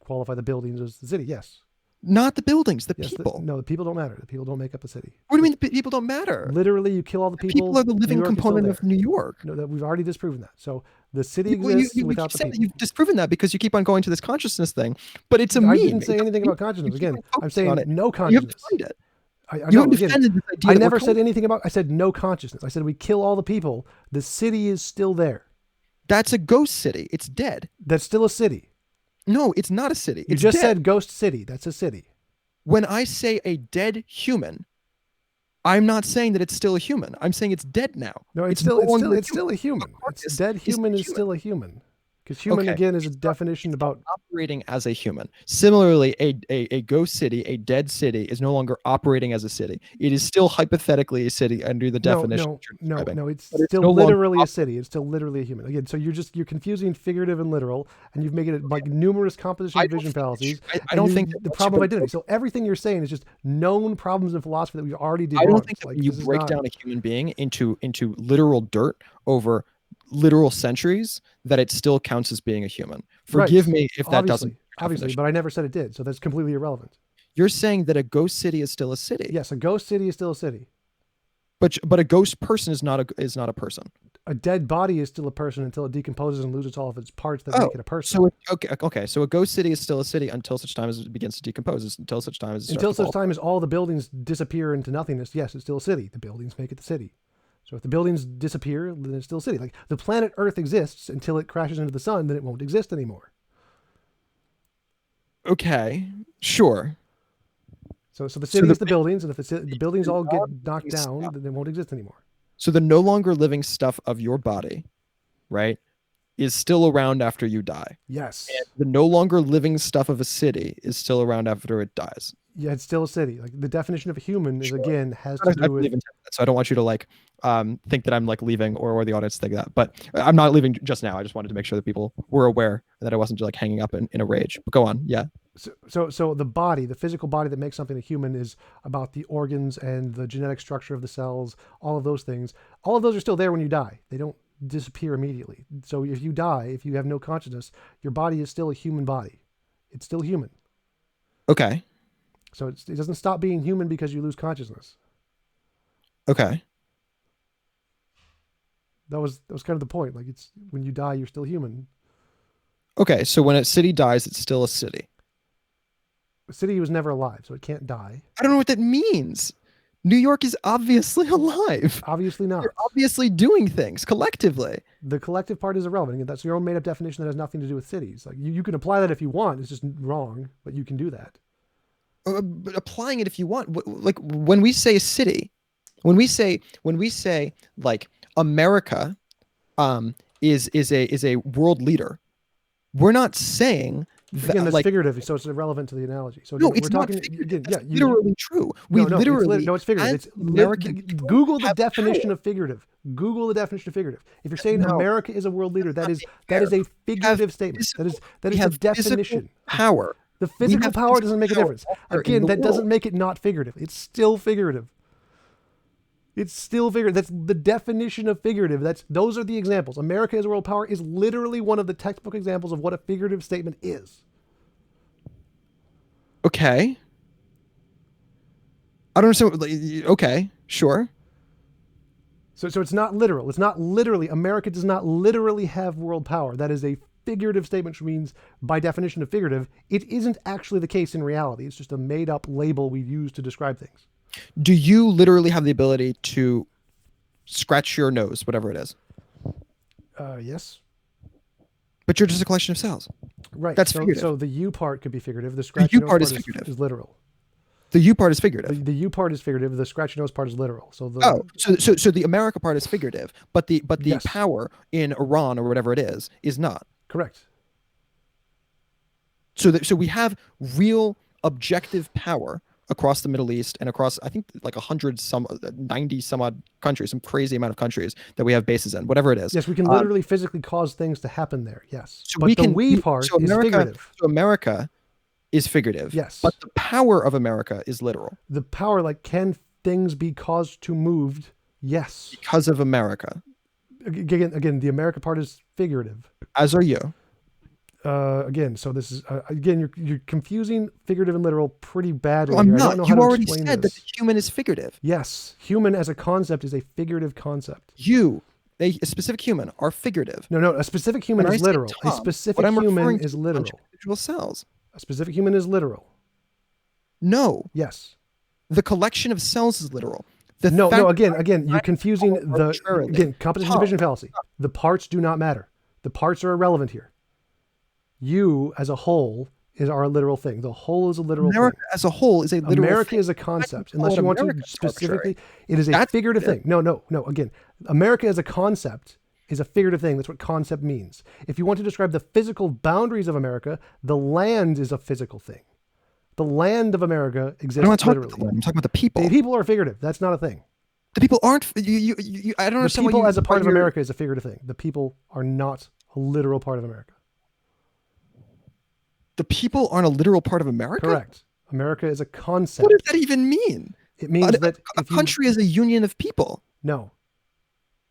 [SPEAKER 1] qualify the buildings as the city. Yes.
[SPEAKER 2] Not the buildings, the
[SPEAKER 1] Yes.
[SPEAKER 2] people.
[SPEAKER 1] No, the people don't matter. The people don't make up the city.
[SPEAKER 2] What do you mean the people don't matter?
[SPEAKER 1] Literally, you kill all the
[SPEAKER 2] The people
[SPEAKER 1] people.
[SPEAKER 2] are the
[SPEAKER 1] New
[SPEAKER 2] living
[SPEAKER 1] York is still
[SPEAKER 2] component
[SPEAKER 1] there.
[SPEAKER 2] of New York.
[SPEAKER 1] No, that we've already disproven that. So the city
[SPEAKER 2] You, you,
[SPEAKER 1] exists
[SPEAKER 2] you,
[SPEAKER 1] without
[SPEAKER 2] keep
[SPEAKER 1] the
[SPEAKER 2] saying that
[SPEAKER 1] people.
[SPEAKER 2] you've disproven that because you keep on going to this consciousness thing, but it's a
[SPEAKER 1] I
[SPEAKER 2] meme.
[SPEAKER 1] didn't say
[SPEAKER 2] It's a
[SPEAKER 1] anything
[SPEAKER 2] meme.
[SPEAKER 1] about consciousness.
[SPEAKER 2] You keep
[SPEAKER 1] Again,
[SPEAKER 2] on
[SPEAKER 1] I'm
[SPEAKER 2] focusing on
[SPEAKER 1] saying
[SPEAKER 2] it.
[SPEAKER 1] no
[SPEAKER 2] You haven't
[SPEAKER 1] consciousness.
[SPEAKER 2] defined it.
[SPEAKER 1] I
[SPEAKER 2] You
[SPEAKER 1] know.
[SPEAKER 2] haven't
[SPEAKER 1] Again,
[SPEAKER 2] defended this idea
[SPEAKER 1] I
[SPEAKER 2] that we're
[SPEAKER 1] never said
[SPEAKER 2] talking.
[SPEAKER 1] anything about. I said no consciousness. I said we kill all the people. The city is still there.
[SPEAKER 2] That's a ghost city. It's dead.
[SPEAKER 1] That's still a city.
[SPEAKER 2] No, it's not a city.
[SPEAKER 1] You
[SPEAKER 2] It's
[SPEAKER 1] just
[SPEAKER 2] dead.
[SPEAKER 1] said ghost city. That's a city.
[SPEAKER 2] When I say a dead human, I'm not saying that it's still a human. I'm saying it's dead now.
[SPEAKER 1] No,
[SPEAKER 2] It's no longer a
[SPEAKER 1] it's
[SPEAKER 2] human.
[SPEAKER 1] still a
[SPEAKER 2] A
[SPEAKER 1] human. It's
[SPEAKER 2] carcass
[SPEAKER 1] dead
[SPEAKER 2] is
[SPEAKER 1] human
[SPEAKER 2] a
[SPEAKER 1] is
[SPEAKER 2] human.
[SPEAKER 1] still a human. Because human
[SPEAKER 2] Okay.
[SPEAKER 1] again is a definition
[SPEAKER 2] It's
[SPEAKER 1] about.
[SPEAKER 2] operating as a human. Similarly, a ghost city, a dead city, is no longer operating as a city. It is still hypothetically a city under the definition that you're describing,
[SPEAKER 1] No. It's
[SPEAKER 2] but it's
[SPEAKER 1] still
[SPEAKER 2] no longer
[SPEAKER 1] literally a
[SPEAKER 2] operating.
[SPEAKER 1] city. It's still literally a human. Again, so you're confusing figurative and literal, and you've made it like numerous composition
[SPEAKER 2] I don't
[SPEAKER 1] division
[SPEAKER 2] think
[SPEAKER 1] fallacies.
[SPEAKER 2] I don't think that
[SPEAKER 1] the
[SPEAKER 2] once you
[SPEAKER 1] problem of
[SPEAKER 2] break
[SPEAKER 1] identity. So everything you're saying is just known problems in philosophy that we've already
[SPEAKER 2] I don't think
[SPEAKER 1] debunked.
[SPEAKER 2] that
[SPEAKER 1] Like
[SPEAKER 2] when you
[SPEAKER 1] this is
[SPEAKER 2] break
[SPEAKER 1] not
[SPEAKER 2] down a human being into literal dirt over literal centuries, that it still counts as being a human.
[SPEAKER 1] right.
[SPEAKER 2] Forgive me if that doesn't
[SPEAKER 1] Obviously,
[SPEAKER 2] definition.
[SPEAKER 1] but I never said it did. So that's completely irrelevant.
[SPEAKER 2] You're saying that a ghost city is still a city,
[SPEAKER 1] Yes, a ghost city is still a city.
[SPEAKER 2] but a ghost person is not a person.
[SPEAKER 1] A dead body is still a person until it decomposes and loses all of its parts that
[SPEAKER 2] Oh,
[SPEAKER 1] make it a person.
[SPEAKER 2] so okay. So a ghost city is still a city until such time as it begins to decompose, until such time as it starts
[SPEAKER 1] Until
[SPEAKER 2] to
[SPEAKER 1] such
[SPEAKER 2] fall.
[SPEAKER 1] time as all the buildings disappear into nothingness, yes, it's still a city. The buildings make it the city. So if the buildings disappear, then it's still a city. Like the planet Earth exists until it crashes into the sun, then it won't exist anymore.
[SPEAKER 2] Okay, sure.
[SPEAKER 1] So the
[SPEAKER 2] So
[SPEAKER 1] city
[SPEAKER 2] the,
[SPEAKER 1] is the buildings, and if the buildings all get knocked
[SPEAKER 2] non-living
[SPEAKER 1] down,
[SPEAKER 2] stuff,
[SPEAKER 1] then it won't exist anymore.
[SPEAKER 2] so the no longer living stuff of your body, right, is still around after you die.
[SPEAKER 1] Yes.
[SPEAKER 2] And the no longer living stuff of a city is still around after it dies.
[SPEAKER 1] Yeah, it's still a city. Like the definition of a human is
[SPEAKER 2] Sure.
[SPEAKER 1] again has
[SPEAKER 2] I
[SPEAKER 1] to do
[SPEAKER 2] believe
[SPEAKER 1] with
[SPEAKER 2] in 10 minutes, so I don't want you to like think that I'm like leaving or the audience think that. But I'm not leaving just now. I just wanted to make sure that people were aware and that I wasn't just like hanging up in a rage. But go on. Yeah.
[SPEAKER 1] so the body, the physical body that makes something a human is about the organs and the genetic structure of the cells, all of those things. All of those are still there when you die. They don't disappear immediately. So if you die, if you have no consciousness, your body is still a human body. It's still human.
[SPEAKER 2] Okay.
[SPEAKER 1] So it doesn't stop being human because you lose consciousness.
[SPEAKER 2] Okay.
[SPEAKER 1] That was kind of the point. Like it's when you die, you're still human.
[SPEAKER 2] Okay. So when a city dies, it's still a city.
[SPEAKER 1] The city was never alive, so it can't die.
[SPEAKER 2] I don't know what that means. New York is obviously alive.
[SPEAKER 1] Obviously not.
[SPEAKER 2] They're obviously doing things collectively.
[SPEAKER 1] The collective part is irrelevant. Again, that's your own made up definition that has nothing to do with cities. Like you can apply that if you want. It's just wrong, but you can do that.
[SPEAKER 2] But applying it if you want, like when we say city, when we say like America is a world leader, we're not saying that,
[SPEAKER 1] Again, that's
[SPEAKER 2] like,
[SPEAKER 1] figurative, so it's irrelevant to the analogy. So
[SPEAKER 2] no,
[SPEAKER 1] again,
[SPEAKER 2] it's
[SPEAKER 1] we're
[SPEAKER 2] not
[SPEAKER 1] talking
[SPEAKER 2] figurative.
[SPEAKER 1] again.
[SPEAKER 2] That's
[SPEAKER 1] Yeah,
[SPEAKER 2] literally true. We literally,
[SPEAKER 1] no, it's figurative.
[SPEAKER 2] as American people,
[SPEAKER 1] Google the
[SPEAKER 2] have
[SPEAKER 1] definition
[SPEAKER 2] power.
[SPEAKER 1] of figurative. Google the definition of figurative. If you're saying
[SPEAKER 2] No,
[SPEAKER 1] America is a world leader,
[SPEAKER 2] not
[SPEAKER 1] that
[SPEAKER 2] fair.
[SPEAKER 1] is a
[SPEAKER 2] We have
[SPEAKER 1] figurative statement.
[SPEAKER 2] physical,
[SPEAKER 1] That
[SPEAKER 2] we
[SPEAKER 1] is the
[SPEAKER 2] have physical
[SPEAKER 1] definition.
[SPEAKER 2] power.
[SPEAKER 1] The
[SPEAKER 2] We
[SPEAKER 1] physical
[SPEAKER 2] have
[SPEAKER 1] power
[SPEAKER 2] physical
[SPEAKER 1] doesn't make a
[SPEAKER 2] power
[SPEAKER 1] difference.
[SPEAKER 2] in
[SPEAKER 1] Again,
[SPEAKER 2] the
[SPEAKER 1] that doesn't
[SPEAKER 2] world.
[SPEAKER 1] make it not figurative. It's still figurative. It's still figurative. That's the definition of figurative. Those are the examples. America as a world power is literally one of the textbook examples of what a figurative statement is.
[SPEAKER 2] Okay. I don't understand. Okay, sure.
[SPEAKER 1] So it's not literal. It's not literally. America does not literally have world power. That is a figurative statement, which means, by definition of figurative, it isn't actually the case in reality. It's just a made-up label we use to describe things.
[SPEAKER 2] Do you literally have the ability to scratch your nose, whatever it is?
[SPEAKER 1] Yes.
[SPEAKER 2] But you're just a collection of cells.
[SPEAKER 1] Right.
[SPEAKER 2] That's figurative.
[SPEAKER 1] So the you part could be figurative. The
[SPEAKER 2] The
[SPEAKER 1] scratch
[SPEAKER 2] you
[SPEAKER 1] nose
[SPEAKER 2] part
[SPEAKER 1] part
[SPEAKER 2] is figurative.
[SPEAKER 1] is literal.
[SPEAKER 2] The you part is figurative.
[SPEAKER 1] The you part is figurative. The scratch nose part is literal. So
[SPEAKER 2] So the America part is figurative, but the
[SPEAKER 1] Yes.
[SPEAKER 2] power in Iran or whatever it is not.
[SPEAKER 1] Correct.
[SPEAKER 2] So we have real objective power across the Middle East and across, I think, like 90 some odd countries, some crazy amount of countries that we have bases in, whatever it is.
[SPEAKER 1] Yes, we can literally physically cause things to happen there. Yes.
[SPEAKER 2] So
[SPEAKER 1] But
[SPEAKER 2] we
[SPEAKER 1] the
[SPEAKER 2] can
[SPEAKER 1] we part
[SPEAKER 2] so
[SPEAKER 1] is
[SPEAKER 2] America,
[SPEAKER 1] figurative.
[SPEAKER 2] So America is figurative.
[SPEAKER 1] Yes.
[SPEAKER 2] But the power of America is literal
[SPEAKER 1] The power, like, can things be caused to moved? Yes.
[SPEAKER 2] because of America.
[SPEAKER 1] Again, the America part is figurative.
[SPEAKER 2] As are you.
[SPEAKER 1] Again, so this is again, you're confusing figurative and literal pretty badly.
[SPEAKER 2] No, I'm
[SPEAKER 1] here. I
[SPEAKER 2] not.
[SPEAKER 1] don't know
[SPEAKER 2] You
[SPEAKER 1] how to
[SPEAKER 2] already
[SPEAKER 1] explain
[SPEAKER 2] said
[SPEAKER 1] this.
[SPEAKER 2] that the human is figurative.
[SPEAKER 1] Yes, human as a concept is a figurative concept.
[SPEAKER 2] You, a specific human, are figurative.
[SPEAKER 1] No, a specific human
[SPEAKER 2] When I
[SPEAKER 1] is
[SPEAKER 2] say
[SPEAKER 1] literal.
[SPEAKER 2] Tom,
[SPEAKER 1] A specific
[SPEAKER 2] what I'm
[SPEAKER 1] human
[SPEAKER 2] referring
[SPEAKER 1] is
[SPEAKER 2] to a bunch
[SPEAKER 1] literal.
[SPEAKER 2] of individual cells.
[SPEAKER 1] A specific human is literal.
[SPEAKER 2] No,
[SPEAKER 1] Yes.
[SPEAKER 2] the collection of cells is literal.
[SPEAKER 1] No, again, you're confusing
[SPEAKER 2] arbitrarily.
[SPEAKER 1] composition
[SPEAKER 2] Tom,
[SPEAKER 1] division fallacy. The parts do not matter. The parts are irrelevant here. You as a whole are a literal thing. The whole is a literal
[SPEAKER 2] America
[SPEAKER 1] thing.
[SPEAKER 2] as a whole is a literal
[SPEAKER 1] America
[SPEAKER 2] thing.
[SPEAKER 1] is a concept.
[SPEAKER 2] call
[SPEAKER 1] Unless
[SPEAKER 2] it
[SPEAKER 1] you want to
[SPEAKER 2] America
[SPEAKER 1] specifically, it is a
[SPEAKER 2] That's
[SPEAKER 1] figurative
[SPEAKER 2] figurative.
[SPEAKER 1] thing. No. Again, America as a concept is a figurative thing. That's what concept means. If you want to describe the physical boundaries of America, the land is a physical thing. The land of America exists
[SPEAKER 2] I don't want to talk
[SPEAKER 1] literally.
[SPEAKER 2] about the land. I'm talking about the people.
[SPEAKER 1] The people are figurative. That's not a thing.
[SPEAKER 2] The people aren't. You I don't
[SPEAKER 1] The
[SPEAKER 2] understand.
[SPEAKER 1] people
[SPEAKER 2] why
[SPEAKER 1] as a part of
[SPEAKER 2] why you're-
[SPEAKER 1] America is a figurative thing. The people are not a literal part of America.
[SPEAKER 2] The people aren't a literal part of America.
[SPEAKER 1] Correct. America is a concept.
[SPEAKER 2] What does that even mean?
[SPEAKER 1] It means that
[SPEAKER 2] A
[SPEAKER 1] if you
[SPEAKER 2] country is a union of people.
[SPEAKER 1] no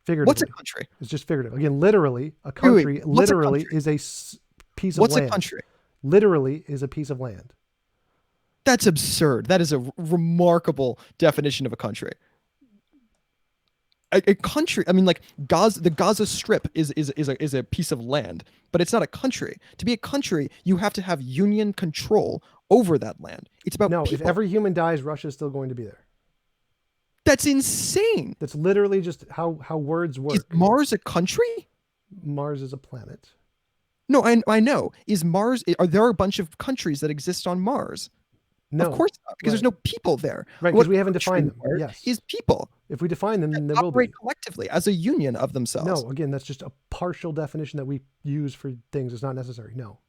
[SPEAKER 1] figuratively,
[SPEAKER 2] What's a country?
[SPEAKER 1] it's just figurative. Again, literally, a country
[SPEAKER 2] what's a
[SPEAKER 1] literally
[SPEAKER 2] country?
[SPEAKER 1] is a piece of
[SPEAKER 2] What's
[SPEAKER 1] land.
[SPEAKER 2] a country?
[SPEAKER 1] Literally is a piece of land.
[SPEAKER 2] That's absurd. That is a remarkable definition of a country. A country. I mean, like Gaza, the Gaza Strip is a piece of land, but it's not a country. To be a country, you have to have union control over that land. It's about
[SPEAKER 1] No,
[SPEAKER 2] people.
[SPEAKER 1] if every human dies, Russia's still going to be there.
[SPEAKER 2] That's insane.
[SPEAKER 1] That's literally just how words work.
[SPEAKER 2] Is Mars a country?
[SPEAKER 1] Mars is a planet.
[SPEAKER 2] No, I know. Is Mars? Are there a bunch of countries that exist on Mars?
[SPEAKER 1] No,
[SPEAKER 2] Of course not, because there's no people there.
[SPEAKER 1] right, because
[SPEAKER 2] What
[SPEAKER 1] we haven't
[SPEAKER 2] country
[SPEAKER 1] defined them.
[SPEAKER 2] there
[SPEAKER 1] Yes,
[SPEAKER 2] is people
[SPEAKER 1] if we define them, then there will be.
[SPEAKER 2] operate collectively as a union of themselves.
[SPEAKER 1] No, again, that's just a partial definition that we use for things. It's not necessary. No.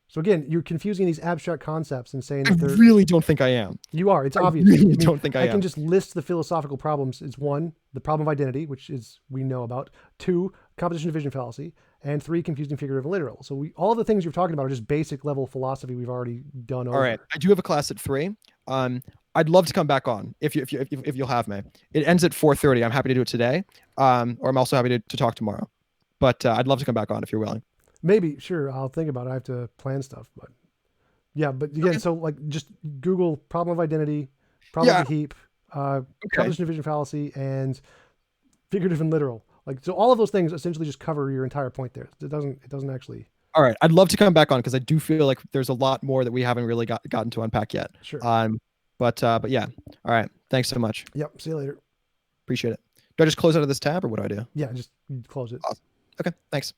[SPEAKER 1] So again, you're confusing these abstract concepts and saying
[SPEAKER 2] I
[SPEAKER 1] that they're.
[SPEAKER 2] really don't think I am.
[SPEAKER 1] You are. It's
[SPEAKER 2] I
[SPEAKER 1] obvious.
[SPEAKER 2] really
[SPEAKER 1] I mean,
[SPEAKER 2] don't think I
[SPEAKER 1] can
[SPEAKER 2] am.
[SPEAKER 1] just list the philosophical problems. It's one, the problem of identity, which is we know about. Two, composition division fallacy, and three, confusing figurative and literal. So all the things you're talking about are just basic level philosophy we've already done.
[SPEAKER 2] All right, I do have a class at 3. I'd love to come back on if you'll have me. It ends at 4:30. I'm happy to do it today. Or I'm also happy to talk tomorrow. But I'd love to come back on if you're willing.
[SPEAKER 1] Maybe, sure. I'll think about it. I have to plan stuff, but yeah. But again,
[SPEAKER 2] Okay.
[SPEAKER 1] so like just Google problem of identity, problem of the heap, composition division fallacy, and figurative and literal. Like so, all of those things essentially just cover your entire point there. It doesn't actually.
[SPEAKER 2] All right, I'd love to come back on because I do feel like there's a lot more that we haven't really gotten to unpack yet.
[SPEAKER 1] Sure.
[SPEAKER 2] But yeah. All right. Thanks so much.
[SPEAKER 1] Yep. See you later.
[SPEAKER 2] Appreciate it. Do I just close out of this tab or what do I do?
[SPEAKER 1] Yeah. Just close it.
[SPEAKER 2] Awesome. Okay. Thanks.